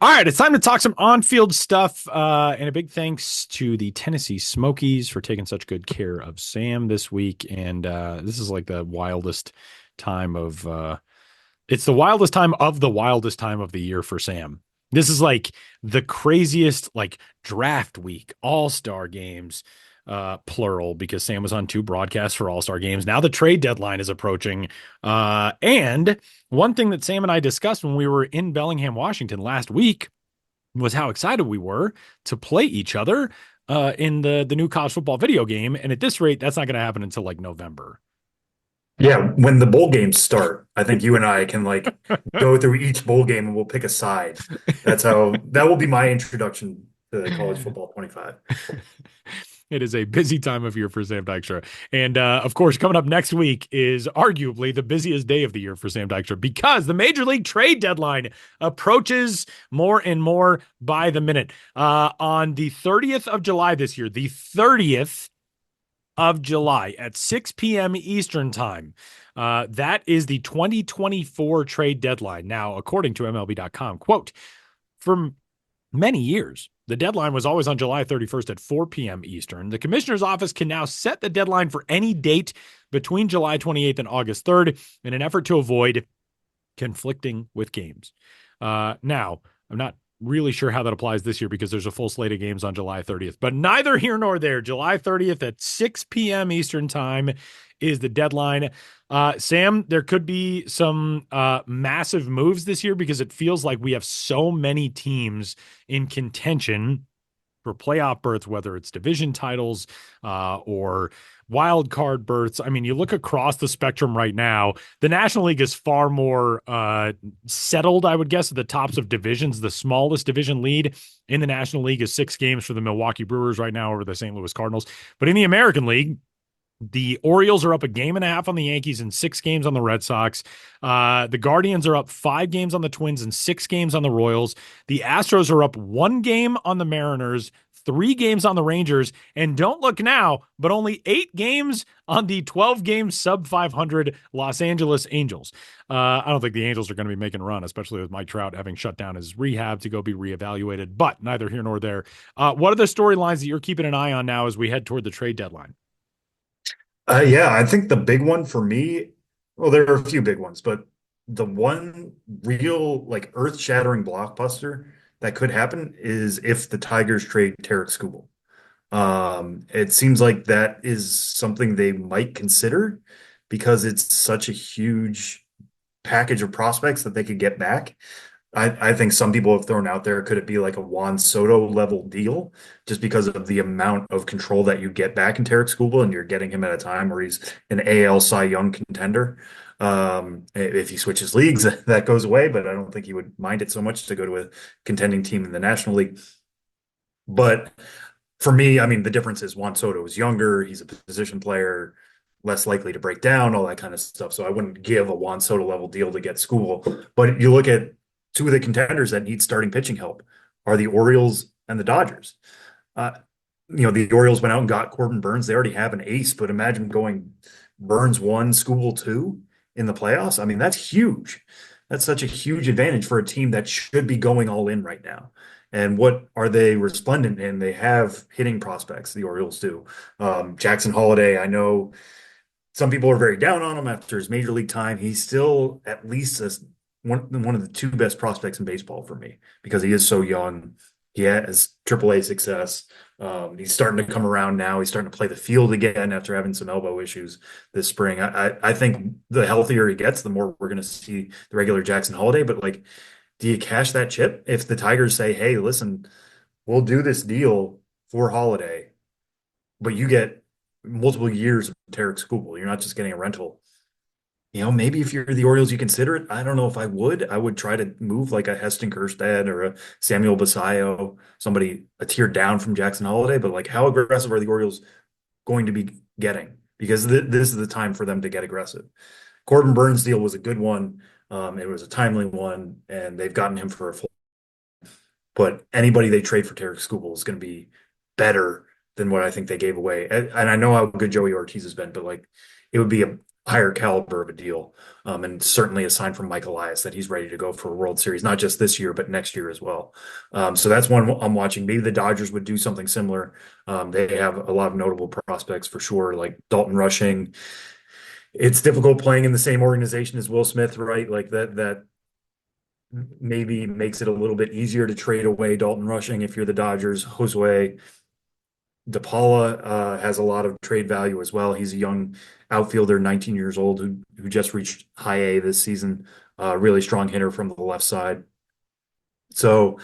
Speaker 2: All right, it's time to talk some on-field stuff, and a big thanks to the Tennessee Smokies for taking such good care of Sam this week. And this is like the wildest time of it's the wildest time of the wildest time of the year for Sam. This is like the craziest like draft week, all-star games, plural, because Sam was on 2 broadcasts for all-star games. Now the trade deadline is approaching. And one thing that Sam and I discussed when we were in Bellingham, Washington last week was how excited we were to play each other in the new college football video game. And at this rate, that's not going to happen until like November.
Speaker 3: Yeah, when the bowl games start, I think you and I can like go through each bowl game and we'll pick a side. That will be my introduction to college football 25.
Speaker 2: It is a busy time of year for Sam Dykstra. And of course, coming up next week is arguably the busiest day of the year for Sam Dykstra because the Major League trade deadline approaches more and more by the minute. On the 30th of July this year, the 30th of July at 6 p.m. Eastern time. That is the 2024 trade deadline. Now, according to MLB.com, quote, for many years, the deadline was always on July 31st at 4 p.m. Eastern. The commissioner's office can now set the deadline for any date between July 28th and August 3rd in an effort to avoid conflicting with games. Now, I'm not really sure how that applies this year because there's a full slate of games on July 30th, but neither here nor there. July 30th at 6 p.m. Eastern time is the deadline. Sam, there could be some massive moves this year because it feels like we have so many teams in contention for playoff berths, whether it's division titles or wild card berths. I mean, you look across the spectrum right now, the National League is far more settled, I would guess, at the tops of divisions. The smallest division lead in the National League is 6 games for the Milwaukee Brewers right now over the St. Louis Cardinals. But in the American League, the Orioles are up 1.5 games on the Yankees and 6 games on the Red Sox. The Guardians are up 5 games on the Twins and 6 games on the Royals. The Astros are up 1 game on the Mariners, 3 games on the Rangers, and don't look now, but only 8 games on the 12-game sub-500 Los Angeles Angels. I don't think the Angels are going to be making a run, especially with Mike Trout having shut down his rehab to go be reevaluated, but neither here nor there. What are the storylines that you're keeping an eye on now as we head toward the trade deadline?
Speaker 3: Yeah, I think the big one for me, well, there are a few big ones, but the one real like earth-shattering blockbuster that could happen is if the Tigers trade Tarek Skubal. It seems like that is something they might consider because it's such a huge package of prospects that they could get back. I think some people have thrown out there, could it be like a Juan Soto level deal just because of the amount of control that you get back in Tarek Skubal and you're getting him at a time where he's an AL Cy Young contender. If he switches leagues, that goes away, but I don't think he would mind it so much to go to a contending team in the National League. But for me, I mean, the difference is Juan Soto is younger. He's a position player, less likely to break down, all that kind of stuff. So I wouldn't give a Juan Soto level deal to get Skubal. But you look at 2 of the contenders that need starting pitching help are the Orioles and the Dodgers. The Orioles went out and got Corbin Burns. They already have an ace, but imagine going Burns 1, Skubal 2 in the playoffs. I mean, that's huge. That's such a huge advantage for a team that should be going all in right now. And what are they resplendent in? They have hitting prospects, the Orioles do. Jackson Holiday, I know some people are very down on him after his major league time. He's still at least one of the 2 best prospects in baseball for me because he is so young. He has AAA success. He's starting to come around now. He's starting to play the field again after having some elbow issues this spring. I think the healthier he gets, the more we're going to see the regular Jackson Holiday. But like, do you cash that chip if the Tigers say, "Hey, listen, we'll do this deal for Holiday, but you get multiple years of Tarek Skubal. You're not just getting a rental. Maybe if you're the Orioles, you consider it. I don't know if I would. I would try to move like a Heston Kjerstad or a Samuel Basayo, somebody a tier down from Jackson Holiday. But like, how aggressive are the Orioles going to be getting? Because this is the time for them to get aggressive. Corbin Burns deal was a good one. It was a timely one, and they've gotten him for a full. But anybody they trade for Tarek Skubal is going to be better than what I think they gave away. And I know how good Joey Ortiz has been, but like, it would be a higher caliber of a deal. And certainly a sign from Mike Elias that he's ready to go for a World Series, not just this year, but next year as well. So that's one I'm watching. Maybe the Dodgers would do something similar. They have a lot of notable prospects for sure, like Dalton Rushing. It's difficult playing in the same organization as Will Smith, right? Like that maybe makes it a little bit easier to trade away Dalton Rushing if you're the Dodgers. Josue DePaula has a lot of trade value as well. He's a young outfielder, 19 years old, who just reached high A this season. Really strong hitter from the left side. So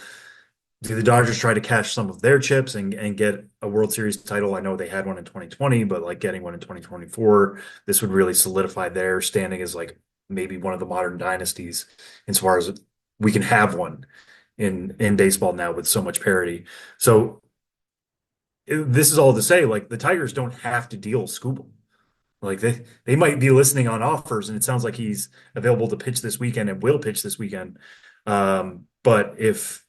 Speaker 3: do the Dodgers try to cash some of their chips and get a World Series title? I know they had one in 2020, but like getting one in 2024, this would really solidify their standing as like maybe one of the modern dynasties as far as we can have one in baseball now with so much parity. So this is all to say, like, the Tigers don't have to deal Skubal. Like they might be listening on offers, and it sounds like he's available to pitch this weekend and will pitch this weekend. But if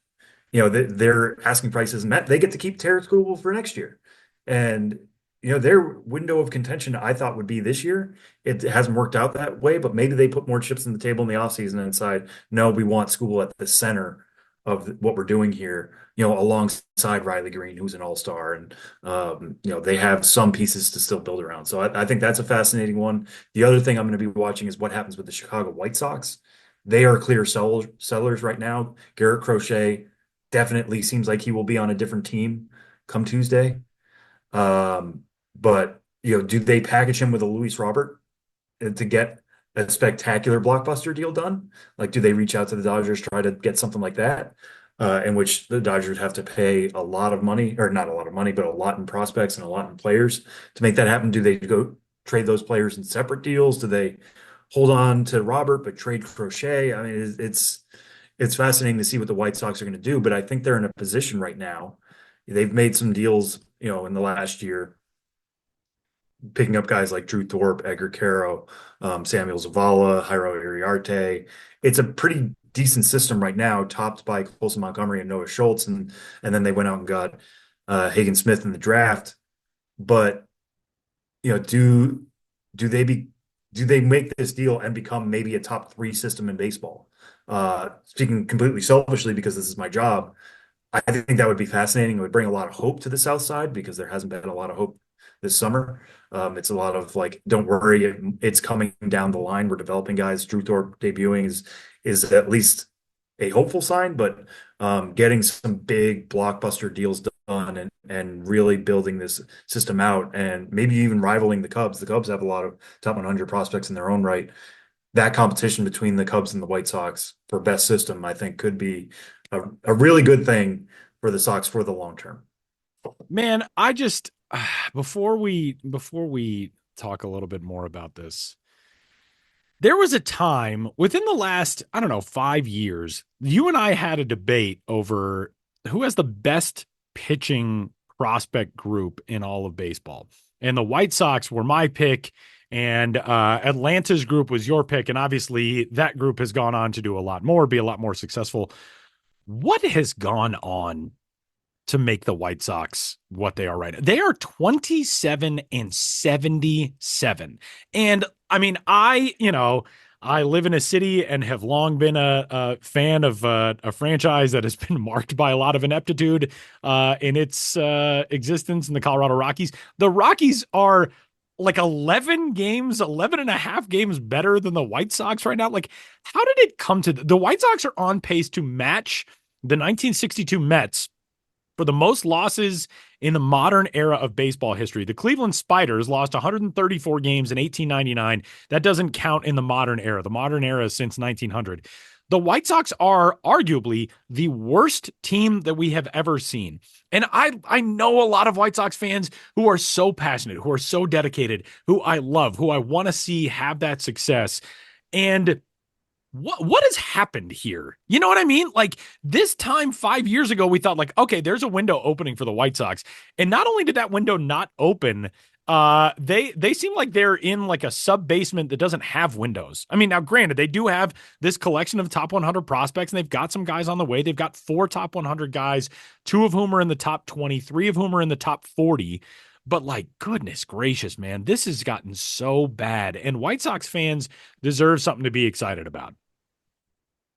Speaker 3: their asking price isn't met, they get to keep Tarek Skubal for next year. And their window of contention, I thought, would be this year. It hasn't worked out that way, but maybe they put more chips on the table in the offseason and decide, no, we want Skubal at the center of what we're doing here, alongside Riley Green, who's an all-star. And, they have some pieces to still build around. So I think that's a fascinating one. The other thing I'm going to be watching is what happens with the Chicago White Sox. They are clear sellers right now. Garrett Crochet definitely seems like he will be on a different team come Tuesday. But do they package him with a Luis Robert to get a spectacular blockbuster deal done? Like, do they reach out to the Dodgers, try to get something like that, in which the Dodgers have to pay a lot of money, or not a lot of money, but a lot in prospects and a lot in players to make that happen? Do they go trade those players in separate deals? Do they hold on to Robert but trade Crochet? I mean, it's fascinating to see what the White Sox are going to do, but I think they're in a position right now. They've made some deals, in the last year, picking up guys like Drew Thorpe, Edgar Caro, Samuel Zavala, Jairo Iriarte. It's a pretty decent system right now, topped by Colson Montgomery and Noah Schultz, and then they went out and got Hagen Smith in the draft. But do they make this deal and become maybe a top 3 system in baseball? Speaking completely selfishly, because this is my job, I think that would be fascinating. It would bring a lot of hope to the South Side, because there hasn't been a lot of hope this summer. It's a lot of like, don't worry, it's coming down the line. We're developing guys. Drew Thorpe debuting is at least a hopeful sign, but getting some big blockbuster deals done and really building this system out, and maybe even rivaling the Cubs. The Cubs have a lot of top 100 prospects in their own right. That competition between the Cubs and the White Sox for best system, I think, could be a really good thing for the Sox for the long term.
Speaker 2: Man, I just before we talk a little bit more about this, there was a time within the last, 5 years, you and I had a debate over who has the best pitching prospect group in all of baseball. And the White Sox were my pick, and Atlanta's group was your pick. And obviously that group has gone on to do a lot more, be a lot more successful. What has gone on to make the White Sox what they are right now? They are 27-77. And I mean, I live in a city and have long been a fan of a franchise that has been marked by a lot of ineptitude in its existence in the Colorado Rockies. The Rockies are like 11 and a half games better than the White Sox right now. Like, how did it come to the White Sox are on pace to match the 1962 Mets for the most losses in the modern era of baseball history. The Cleveland Spiders lost 134 games in 1899. That doesn't count in the modern era. The modern era is since 1900. the White Sox are arguably the worst team that we have ever seen. And I know a lot of White Sox fans who are so passionate, who are so dedicated, who I love, who I want to see have that success. And what has happened here? You know what I mean? Like this time 5 years ago, we thought like, okay, there's a window opening for the White Sox. And not only did that window not open, they seem like they're in like a sub basement that doesn't have windows. I mean, now granted, they do have this collection of top 100 prospects, and they've got some guys on the way. They've got 4 top 100 guys, 2 of whom are in the top 20, 3 of whom are in the top 40. But like, goodness gracious, man, this has gotten so bad, and White Sox fans deserve something to be excited about.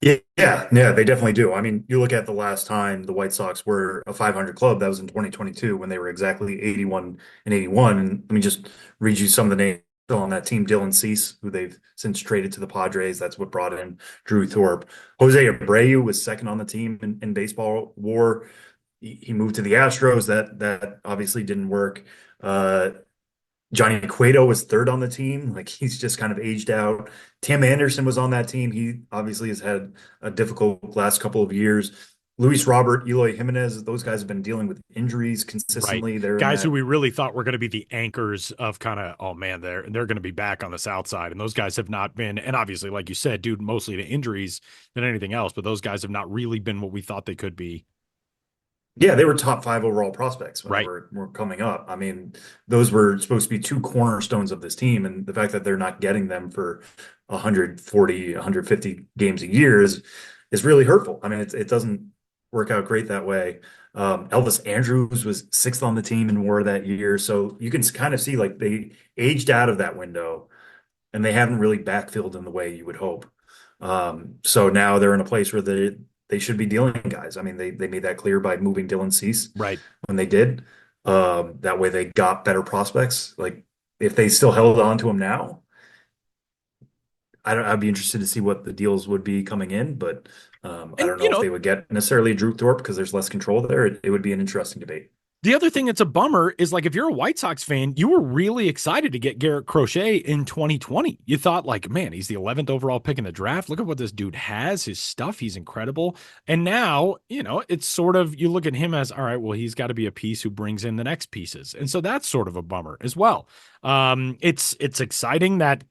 Speaker 3: Yeah, they definitely do. I mean, you look at the last time the White Sox were a 500 club, that was in 2022 when they were exactly 81 and 81. And let me just read you some of the names still on that team. Dylan Cease, who they've since traded to the Padres. That's what brought in Drew Thorpe. Jose Abreu was second on the team in baseball WAR. He moved to the Astros. That obviously didn't work. Johnny Cueto was third on the team. Like he's just kind of aged out. Tim Anderson was on that team. He obviously has had a difficult last couple of years. Luis Robert, Eloy Jimenez, those guys have been dealing with injuries consistently.
Speaker 2: Right.
Speaker 3: They're
Speaker 2: guys who we really thought were going to be the anchors of kind of, oh man, they're going to be back on the south side. And those guys have not been, and obviously, like you said, dude, mostly to injuries than anything else, but those guys have not really been what we thought they could be.
Speaker 3: Yeah, they were top 5 overall prospects when
Speaker 2: Right.
Speaker 3: they were coming up. I mean, those were supposed to be 2 cornerstones of this team, and the fact that they're not getting them for 140, 150 games a year is really hurtful. I mean, it doesn't work out great that way. Elvis Andrews was 6th on the team in WAR that year, so you can kind of see like they aged out of that window, and they haven't really backfilled in the way you would hope. So now they're in a place where they should be dealing guys. I mean, they made that clear by moving Dylan Cease
Speaker 2: Right.
Speaker 3: when they did. That way they got better prospects. Like if they still held on to him now, I'd be interested to see what the deals would be coming in, but I don't know if they would get necessarily Drew Thorpe because there's less control there. It would be an interesting debate.
Speaker 2: The other thing that's a bummer is like if you're a White Sox fan, you were really excited to get Garrett Crochet in 2020. You thought like, man, he's the 11th overall pick in the draft. Look at what this dude has, his stuff. He's incredible. And now, it's sort of, you look at him as, all right, well, he's got to be a piece who brings in the next pieces. And so that's sort of a bummer as well. It's exciting that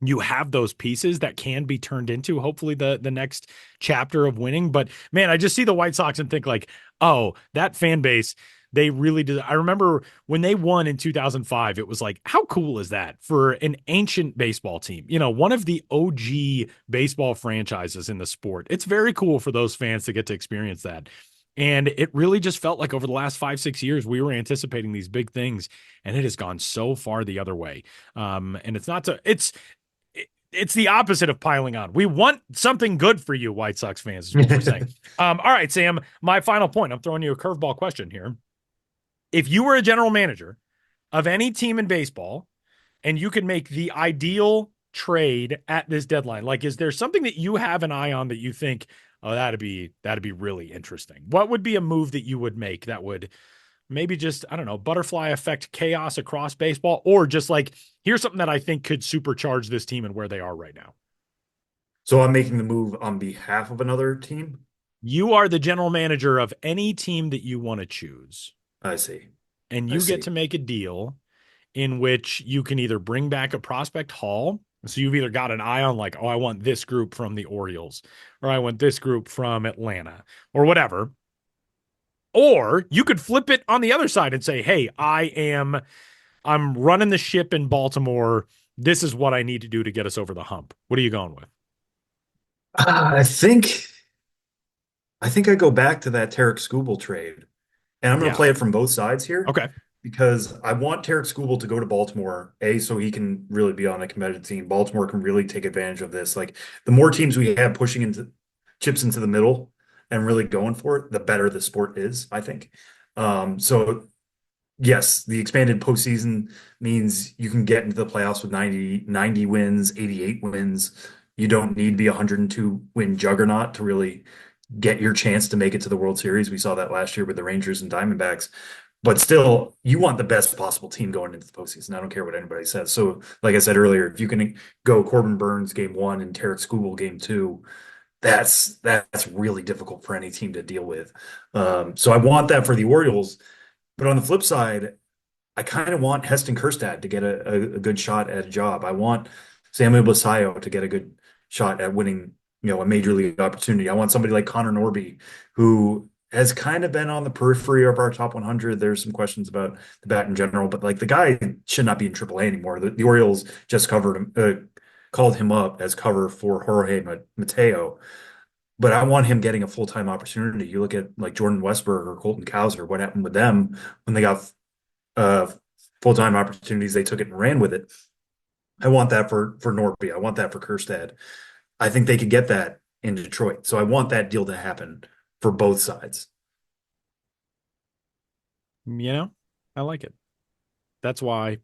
Speaker 2: you have those pieces that can be turned into hopefully the next chapter of winning. But man, I just see the White Sox and think like, oh, that fan base, they really did. I remember when they won in 2005, it was like, how cool is that for an ancient baseball team? One of the OG baseball franchises in the sport. It's very cool for those fans to get to experience that. And it really just felt like over the last 5-6 years, we were anticipating these big things, and it has gone so far the other way. And it's the opposite of piling on. We want something good for you, White Sox fans, is what we're saying. All right, Sam, my final point. I'm throwing you a curveball question here. If you were a general manager of any team in baseball and you could make the ideal trade at this deadline, like, is there something that you have an eye on that you think, oh, that'd be really interesting? What would be a move that you would make that would maybe just, I don't know, butterfly effect chaos across baseball, or just like, here's something that I think could supercharge this team and where they are right now?
Speaker 3: So I'm making the move on behalf of another team?
Speaker 2: You are the general manager of any team that you want to choose.
Speaker 3: I see.
Speaker 2: And you get to make a deal in which you can either bring back a prospect haul. So you've either got an eye on like, oh, I want this group from the Orioles, or I want this group from Atlanta, or whatever. Or you could flip it on the other side and say, hey, I'm running the ship in Baltimore. This is what I need to do to get us over the hump. What are you going with?
Speaker 3: I think I go back to that Tarek Skubal trade. And I'm going to play it from both sides here.
Speaker 2: Okay.
Speaker 3: Because I want Tarek Skubal to go to Baltimore, so he can really be on a competitive team. Baltimore can really take advantage of this. Like the more teams we have pushing into chips into the middle and really going for it, the better the sport is, I think. So yes, the expanded postseason means you can get into the playoffs with 90 wins, 88 wins. You don't need to be a 102 win juggernaut to really get your chance to make it to the World Series. We saw that last year with the Rangers and Diamondbacks. But still, you want the best possible team going into the postseason. I don't care what anybody says. So, like I said earlier, if you can go Corbin Burns game 1 and Tarek Skubal game 2, that's really difficult for any team to deal with. So I want that for the Orioles. But on the flip side, I kind of want Heston Kjerstad to get a good shot at a job. I want Samuel Basayo to get a good shot at winning, a major league opportunity. I want somebody like Connor Norby, who has kind of been on the periphery of our top 100. There's some questions about the bat in general, but like the guy should not be in AAA anymore. The Orioles just called him up as cover for Jorge Mateo. But I want him getting a full-time opportunity. You look at like Jordan Westburg or Colton Cowser, what happened with them when they got full-time opportunities, they took it and ran with it. I want that for Norby. I want that for Kjerstad. I think they could get that in Detroit. So I want that deal to happen for both sides.
Speaker 2: I like it. That's why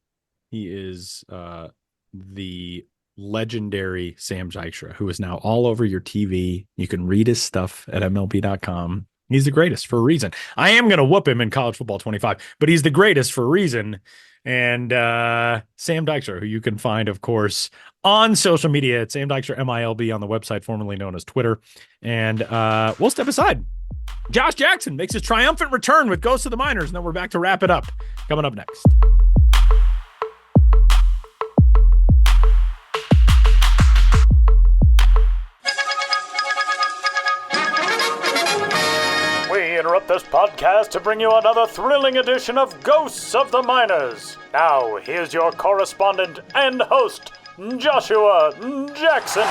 Speaker 2: he is the legendary Sam Dykstra, who is now all over your TV. You can read his stuff at MLB.com. He's the greatest for a reason. I am going to whoop him in College Football 25, but he's the greatest for a reason. And Sam Dykstra, who you can find, of course, on social media at Sam Dykstra, MILB, on the website formerly known as Twitter. And we'll step aside. Josh Jackson makes his triumphant return with Ghosts of the Minors, and then we're back to wrap it up. Coming up next.
Speaker 8: We interrupt this podcast to bring you another thrilling edition of Ghosts of the Minors. Now, here's your correspondent and host, Joshua Jackson.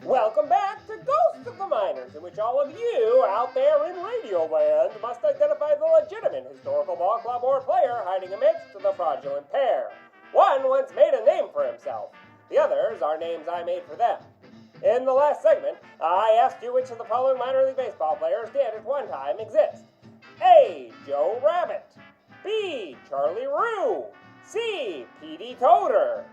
Speaker 9: Welcome back to Ghosts of the Minors, in which all of you out there in radio land must identify the legitimate historical ball club or player hiding amidst the fraudulent pair. One once made a name for himself. The others are names I made for them. In the last segment, I asked you which of the following minor league baseball players did at one time exist. A. Joe Rabbit. B. Charlie Rue. C. Petey Toter.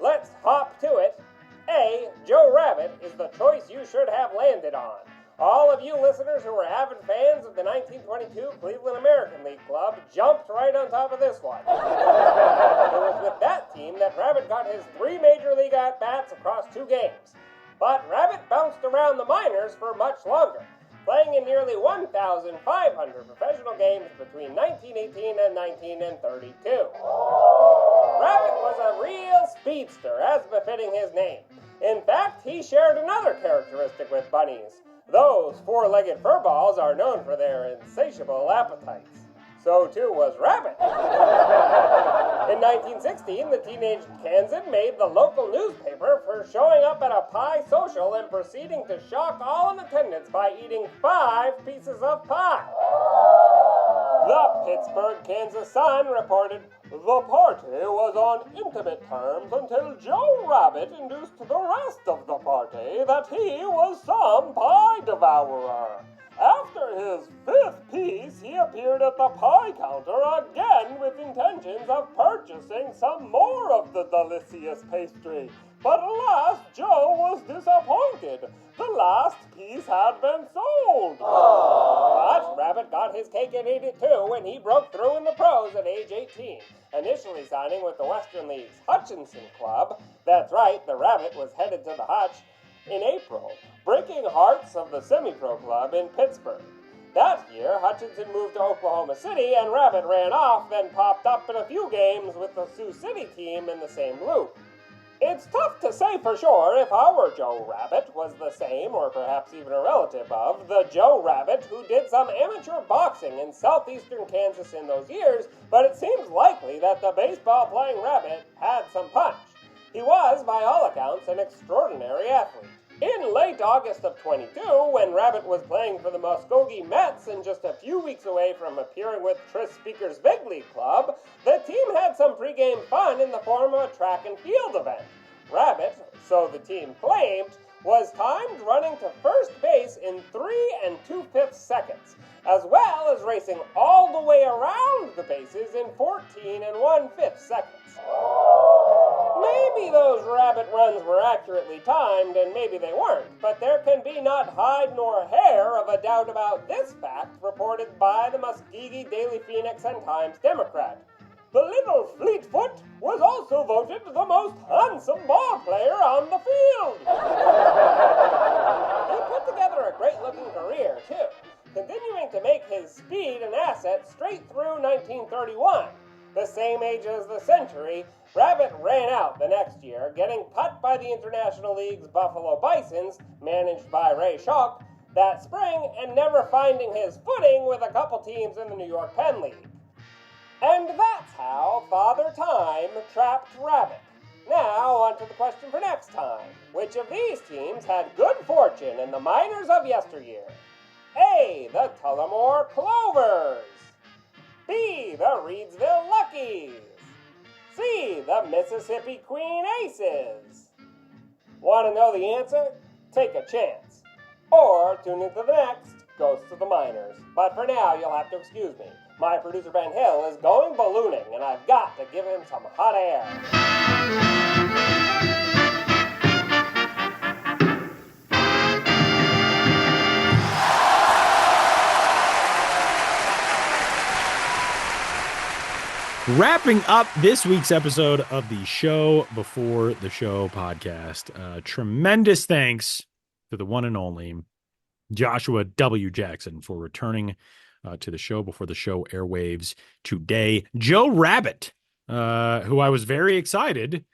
Speaker 9: Let's hop to it. A. Joe Rabbit is the choice you should have landed on. All of you listeners who were avid fans of the 1922 Cleveland American League Club jumped right on top of this one. It was with that team that Rabbit got his 3 major league at-bats across 2 games. But Rabbit bounced around the minors for much longer, playing in nearly 1,500 professional games between 1918 and 1932. Rabbit was a real speedster, as befitting his name. In fact, he shared another characteristic with bunnies. Those 4-legged furballs are known for their insatiable appetites. So too was Rabbit. In 1916, the teenage Kansan made the local newspaper for showing up at a pie social and proceeding to shock all in attendance by eating 5 pieces of pie. The Pittsburgh, Kansas Sun reported, "The party was on intimate terms until Joe Rabbit induced the rest of the party that he was some pie devourer. After his 5th piece, he appeared at the pie counter again with intentions of purchasing some more of the delicious pastry. But alas, Joe was disappointed. The last piece had been sold." But Rabbit got his cake and ate it too when he broke through in the pros at age 18, initially signing with the Western League's Hutchinson Club. That's right, the Rabbit was headed to the Hutch in April, breaking hearts of the semi-pro club in Pittsburgh. That year, Hutchinson moved to Oklahoma City, and Rabbit ran off, then popped up in a few games with the Sioux City team in the same loop. It's tough to say for sure if our Joe Rabbit was the same, or perhaps even a relative of, the Joe Rabbit who did some amateur boxing in southeastern Kansas in those years, but it seems likely that the baseball-playing Rabbit had some punch. He was, by all accounts, an extraordinary athlete. In late August of 22, when Rabbit was playing for the Muskogee Mets and just a few weeks away from appearing with Tris Speaker's Big League Club, the team had some pregame fun in the form of a track and field event. Rabbit, so the team claimed, was timed running to first base in 3 2/5 seconds, as well as racing all the way around the bases in 14 1/5 seconds. Maybe those rabbit runs were accurately timed, and maybe they weren't, but there can be not hide nor hair of a doubt about this fact reported by the Muskogee Daily Phoenix and Times Democrat. The little Fleetfoot was also voted the most handsome ball player on the field. He put together a great-looking career, too, continuing to make his speed an asset straight through 1931. The same age as the century, Rabbit ran out the next year, getting cut by the International League's Buffalo Bisons, managed by Ray Schalk, that spring, and never finding his footing with a couple teams in the New York Penn League. And that's how Father Time trapped Rabbit. Now, on to the question for next time. Which of these teams had good fortune in the minors of yesteryear? A, the Tullamore Clovers. B, the Reedsville Luckies. C, the Mississippi Queen Aces. Want to know the answer? Take a chance. Or tune into the next Ghosts of the Minors. But for now, you'll have to excuse me. My producer Ben Hill is going ballooning, and I've got to give him some hot air.
Speaker 2: Wrapping up this week's episode of the Show Before the Show podcast. Tremendous thanks to the one and only Joshua W. Jackson for returning to the Show Before the Show airwaves today. Joe Rabbit, who I was very excited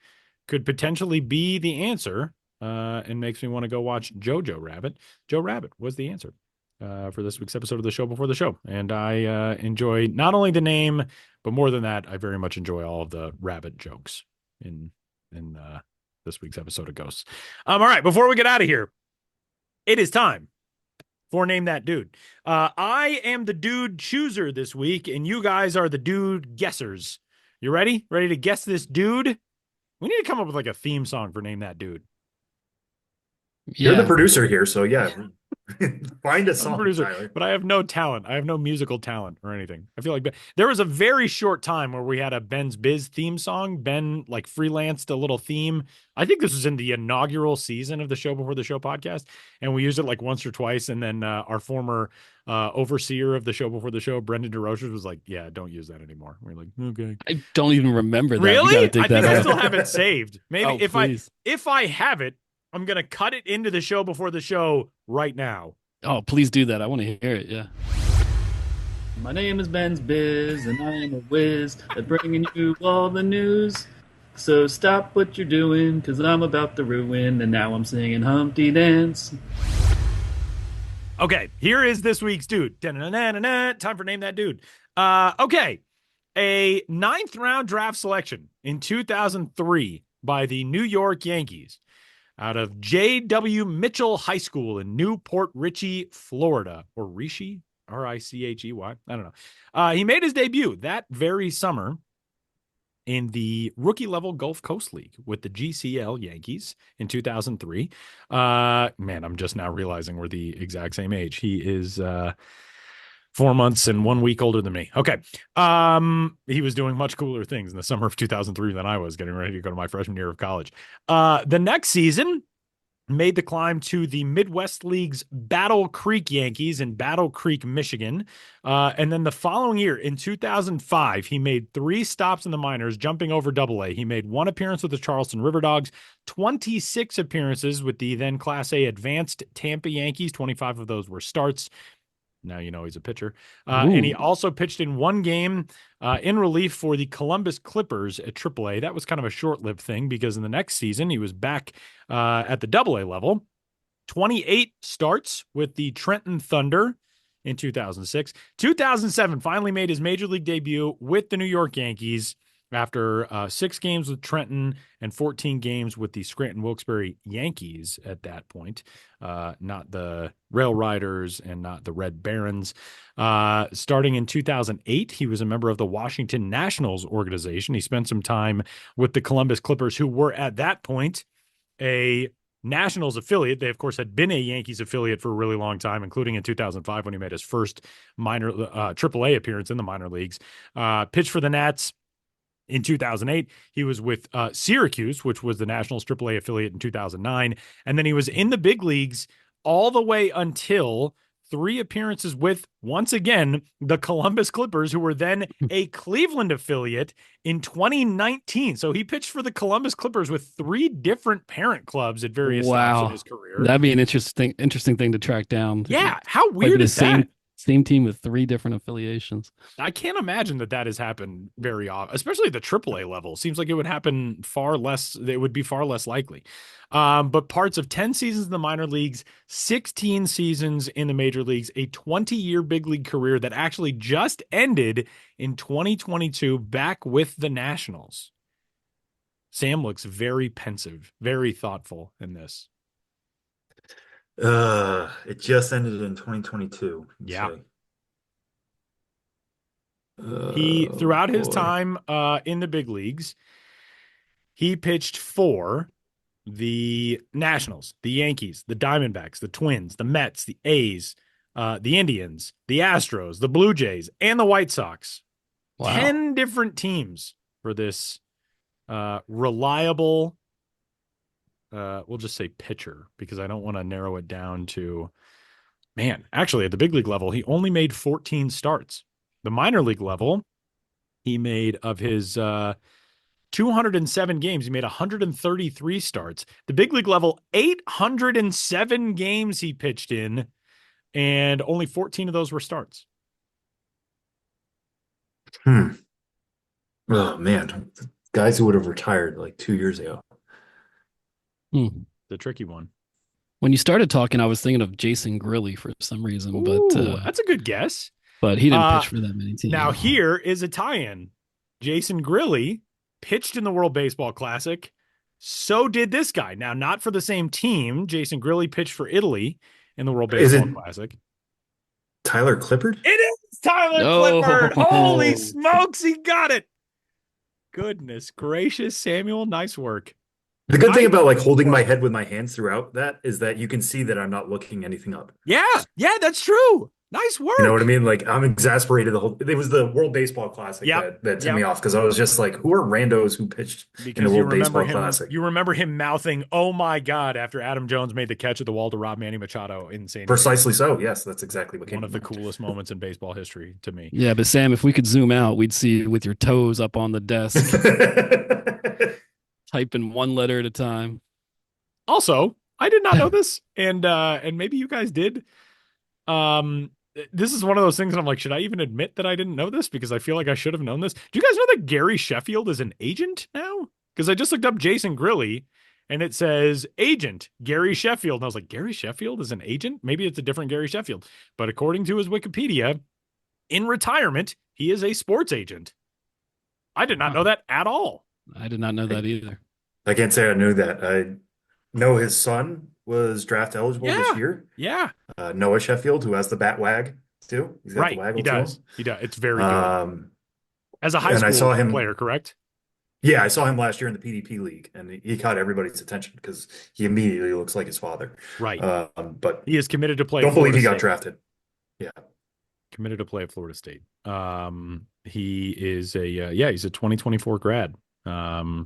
Speaker 2: could potentially be the answer, and makes me want to go watch Jojo Rabbit. Joe Rabbit was the answer for this week's episode of the Show Before the Show. And I enjoy not only the name, but more than that, I very much enjoy all of the rabbit jokes in this week's episode of Ghosts. All right, before we get out of here, it is time for Name That Dude. I am the dude chooser this week, and you guys are the dude guessers. You ready? Ready to guess this dude? We need to come up with like a theme song for Name That Dude.
Speaker 3: You're the producer here, so yeah. Find a song,
Speaker 2: producer,
Speaker 3: Tyler.
Speaker 2: but I have no talent. I have no musical talent or anything. I feel like there was a very short time where we had a Ben's Biz theme song. Ben like freelanced a little theme. I think this was in the inaugural season of the Show Before the Show podcast, and we used it like once or twice. And then our former overseer of the Show Before the Show, Brendan DeRoches, was like, "Yeah, don't use that anymore." We're like, "Okay."
Speaker 4: I don't even remember that.
Speaker 2: Really?
Speaker 4: I think
Speaker 2: I still have it saved. Maybe
Speaker 4: please.
Speaker 2: if I have it, I'm gonna cut it into the Show Before the Show right now.
Speaker 4: Oh, please do that. I want to hear it. Yeah. My name is Ben's Biz, and I am a whiz at bringing you all the news. So stop what you're doing, because I'm about to ruin, and now I'm singing Humpty Dance.
Speaker 2: Okay, here is this week's dude. Da-na-na-na-na. Time for Name That Dude. Okay, a 9th round draft selection in 2003 by the New York Yankees out of J.W. Mitchell High School in Newport Richey, Florida, or Richey, Richey. I don't know. He made his debut that very summer in the rookie level Gulf Coast League with the GCL Yankees in 2003. Man, I'm just now realizing we're the exact same age. He is 4 months and 1 week older than me. Okay. He was doing much cooler things in the summer of 2003 than I was, getting ready to go to my freshman year of college. The next season made the climb to the Midwest League's Battle Creek Yankees in Battle Creek, Michigan. And then the following year, in 2005, he made 3 stops in the minors, jumping over Double-A. He made 1 appearance with the Charleston River Dogs, 26 appearances with the then Class A Advanced Tampa Yankees. 25 of those were starts. Now you know he's a pitcher. And he also pitched in 1 game in relief for the Columbus Clippers at AAA. That was kind of a short-lived thing because in the next season, he was back at the AA level. 28 starts with the Trenton Thunder in 2006. 2007, finally made his major league debut with the New York Yankees after 6 games with Trenton and 14 games with the Scranton Wilkes-Barre Yankees at that point, not the Rail Riders and not the Red Barons. Starting in 2008, he was a member of the Washington Nationals organization. He spent some time with the Columbus Clippers, who were at that point a Nationals affiliate. They, of course, had been a Yankees affiliate for a really long time, including in 2005 when he made his first minor AAA appearance in the minor leagues. Pitched for the Nats In 2008, he was with Syracuse, which was the Nationals AAA affiliate in 2009. And then he was in the big leagues all the way until 3 appearances with, once again, the Columbus Clippers, who were then a Cleveland affiliate in 2019. So he pitched for the Columbus Clippers with 3 different parent clubs at various stops in his career.
Speaker 4: That'd be an interesting thing to track down.
Speaker 2: Yeah. How weird is that?
Speaker 4: Same team with 3 different affiliations.
Speaker 2: I can't imagine that has happened very often, especially at the AAA level. Seems like it would happen far less. It would be far less likely. But parts of 10 seasons in the minor leagues, 16 seasons in the major leagues, a 20-year big league career that actually just ended in 2022 back with the Nationals. Sam looks very pensive, very thoughtful in this.
Speaker 3: It just ended in 2022.
Speaker 2: Yeah. He throughout his time in the big leagues, he pitched for the Nationals, the Yankees, the Diamondbacks, the Twins, the Mets, the A's, the Indians, the Astros, the Blue Jays, and the White Sox. Wow. 10 different teams for this reliable, we'll just say pitcher, because I don't want to narrow it down to, man, actually at the big league level, he only made 14 starts. The minor league level, he made of his 207 games, he made 133 starts. The big league level, 807 games he pitched in, and only 14 of those were starts.
Speaker 3: Oh, man. Guys who would have retired like 2 years ago.
Speaker 2: The tricky one.
Speaker 4: When you started talking, I was thinking of Jason Grilli for some reason.
Speaker 2: Ooh,
Speaker 4: but
Speaker 2: that's a good guess.
Speaker 4: But he didn't pitch for that many teams.
Speaker 2: Now here is a tie-in. Jason Grilli pitched in the World Baseball Classic. So did this guy. Now, not for the same team. Jason Grilli pitched for Italy in the World Baseball Classic.
Speaker 3: Tyler Clippard?
Speaker 2: It is Tyler Clippard. Holy smokes, he got it. Goodness gracious, Samuel. Nice work.
Speaker 3: The good thing about like holding my head with my hands throughout that is that you can see that I'm not looking anything up.
Speaker 2: Yeah, that's true. Nice work.
Speaker 3: You know what I mean? Like I'm exasperated it was the World Baseball Classic that tipped me off, because I was just like, who are randos who pitched in the World Baseball Classic?
Speaker 2: You remember him mouthing, "Oh my God," after Adam Jones made the catch at the wall to rob Manny Machado in San Diego.
Speaker 3: Precisely so. Yes, that's exactly what came.
Speaker 2: One of the coolest moments in baseball history to me.
Speaker 4: Yeah, but Sam, if we could zoom out, we'd see you with your toes up on the desk, typing one letter at a time.
Speaker 2: Also, I did not know this, and maybe you guys did. This is one of those things that I'm like, should I even admit that I didn't know this? Because I feel like I should have known this. Do you guys know that Gary Sheffield is an agent now? Because I just looked up Jason Grilli, and it says agent Gary Sheffield. And I was like, Gary Sheffield is an agent? Maybe it's a different Gary Sheffield. But according to his Wikipedia, in retirement, he is a sports agent. I did not know that at all.
Speaker 4: I did not know that either.
Speaker 3: I can't say I knew that. I know his son was draft eligible this year.
Speaker 2: Yeah.
Speaker 3: Noah Sheffield, who has the bat wag too. He's got the waggle
Speaker 2: he does.
Speaker 3: too.
Speaker 2: He does. It's very good. As a high school player, correct?
Speaker 3: Yeah, I saw him last year in the PDP league, and he caught everybody's attention because he immediately looks like his father.
Speaker 2: Right.
Speaker 3: But
Speaker 2: he is committed to play.
Speaker 3: Don't believe he got drafted. Yeah.
Speaker 2: Committed to play at Florida State. He is he's a 2024 grad. I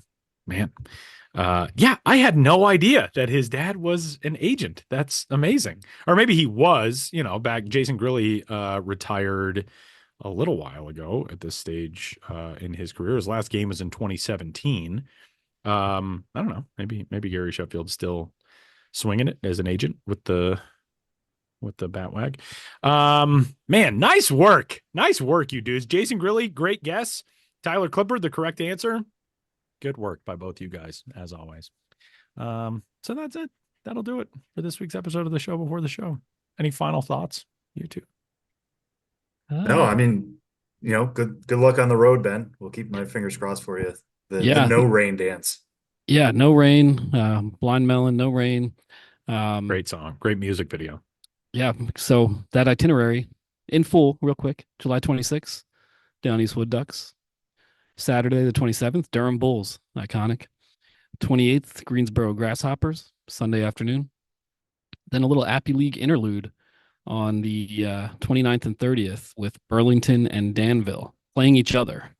Speaker 2: had no idea that his dad was an agent. That's amazing. Or maybe he was, back. Jason Grilli retired a little while ago at this stage in his career. His last game was in 2017. I don't know. Maybe Gary Sheffield's still swinging it as an agent with the bat wag. Man, nice work. Nice work, you dudes. Jason Grilli, great guess. Tyler Clippard, the correct answer. Good work by both you guys, as always. So that's it. That'll do it for this week's episode of the Show Before the Show. Any final thoughts, you two?
Speaker 3: No, I mean, good luck on the road, Ben. We'll keep my fingers crossed for you. The no rain dance.
Speaker 4: Yeah, no rain. Blind Melon, no rain.
Speaker 2: Great song. Great music video.
Speaker 4: Yeah. So that itinerary in full, real quick. July 26th, Down Eastwood Ducks. Saturday, the 27th, Durham Bulls, iconic. 28th, Greensboro Grasshoppers, Sunday afternoon. Then a little Appy League interlude on the 29th and 30th with Burlington and Danville playing each other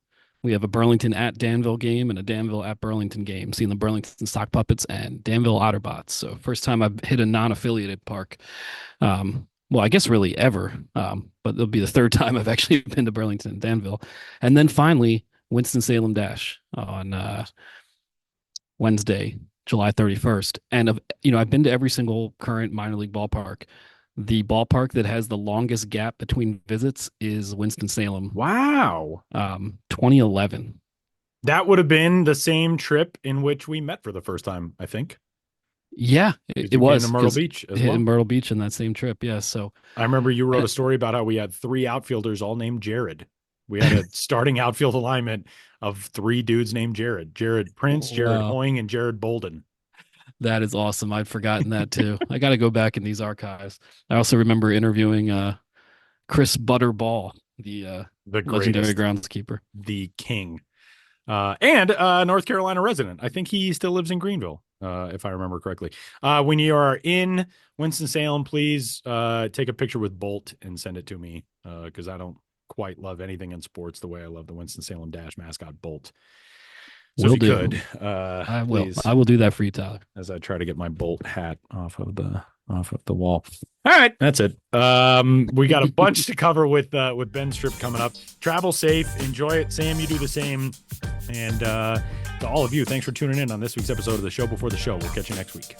Speaker 4: We have a Burlington at Danville game and a Danville at Burlington game, seeing the Burlington Sock Puppets and Danville Otterbots. So first time I've hit a non-affiliated park. Well, I guess really ever, but it'll be the third time I've actually been to Burlington and Danville. And then finally, Winston-Salem Dash on Wednesday, July 31st. And I've been to every single current minor league ballpark. The ballpark that has the longest gap between visits is Winston-Salem.
Speaker 2: Wow.
Speaker 4: 2011.
Speaker 2: That would have been the same trip in which we met for the first time, I think.
Speaker 4: Yeah, it was
Speaker 2: in Myrtle Beach as well.
Speaker 4: In Myrtle Beach in that same trip. Yeah. So
Speaker 2: I remember you wrote a story about how we had 3 outfielders all named Jared. We had a starting outfield alignment of 3 dudes named Jared. Jared Prince, Jared Hoying, and Jared Bolden.
Speaker 4: That is awesome. I'd forgotten that too. I got to go back in these archives. I also remember interviewing Chris Butterball, the legendary groundskeeper.
Speaker 2: The king. And North Carolina resident. I think he still lives in Greenville, if I remember correctly. When you are in Winston-Salem, please take a picture with Bolt and send it to me, because I don't quite love anything in sports the way I love the Winston-Salem Dash mascot Bolt. So if you could,
Speaker 4: I will.
Speaker 2: Please,
Speaker 4: I will do that for you, Tyler.
Speaker 2: as I try to get my Bolt hat off of the wall. All right, that's it. We got a bunch to cover with Ben's trip coming up. Travel safe, enjoy it. Sam, you do the same. And to all of you, thanks for tuning in on this week's episode of the Show Before the Show. We'll catch you next week.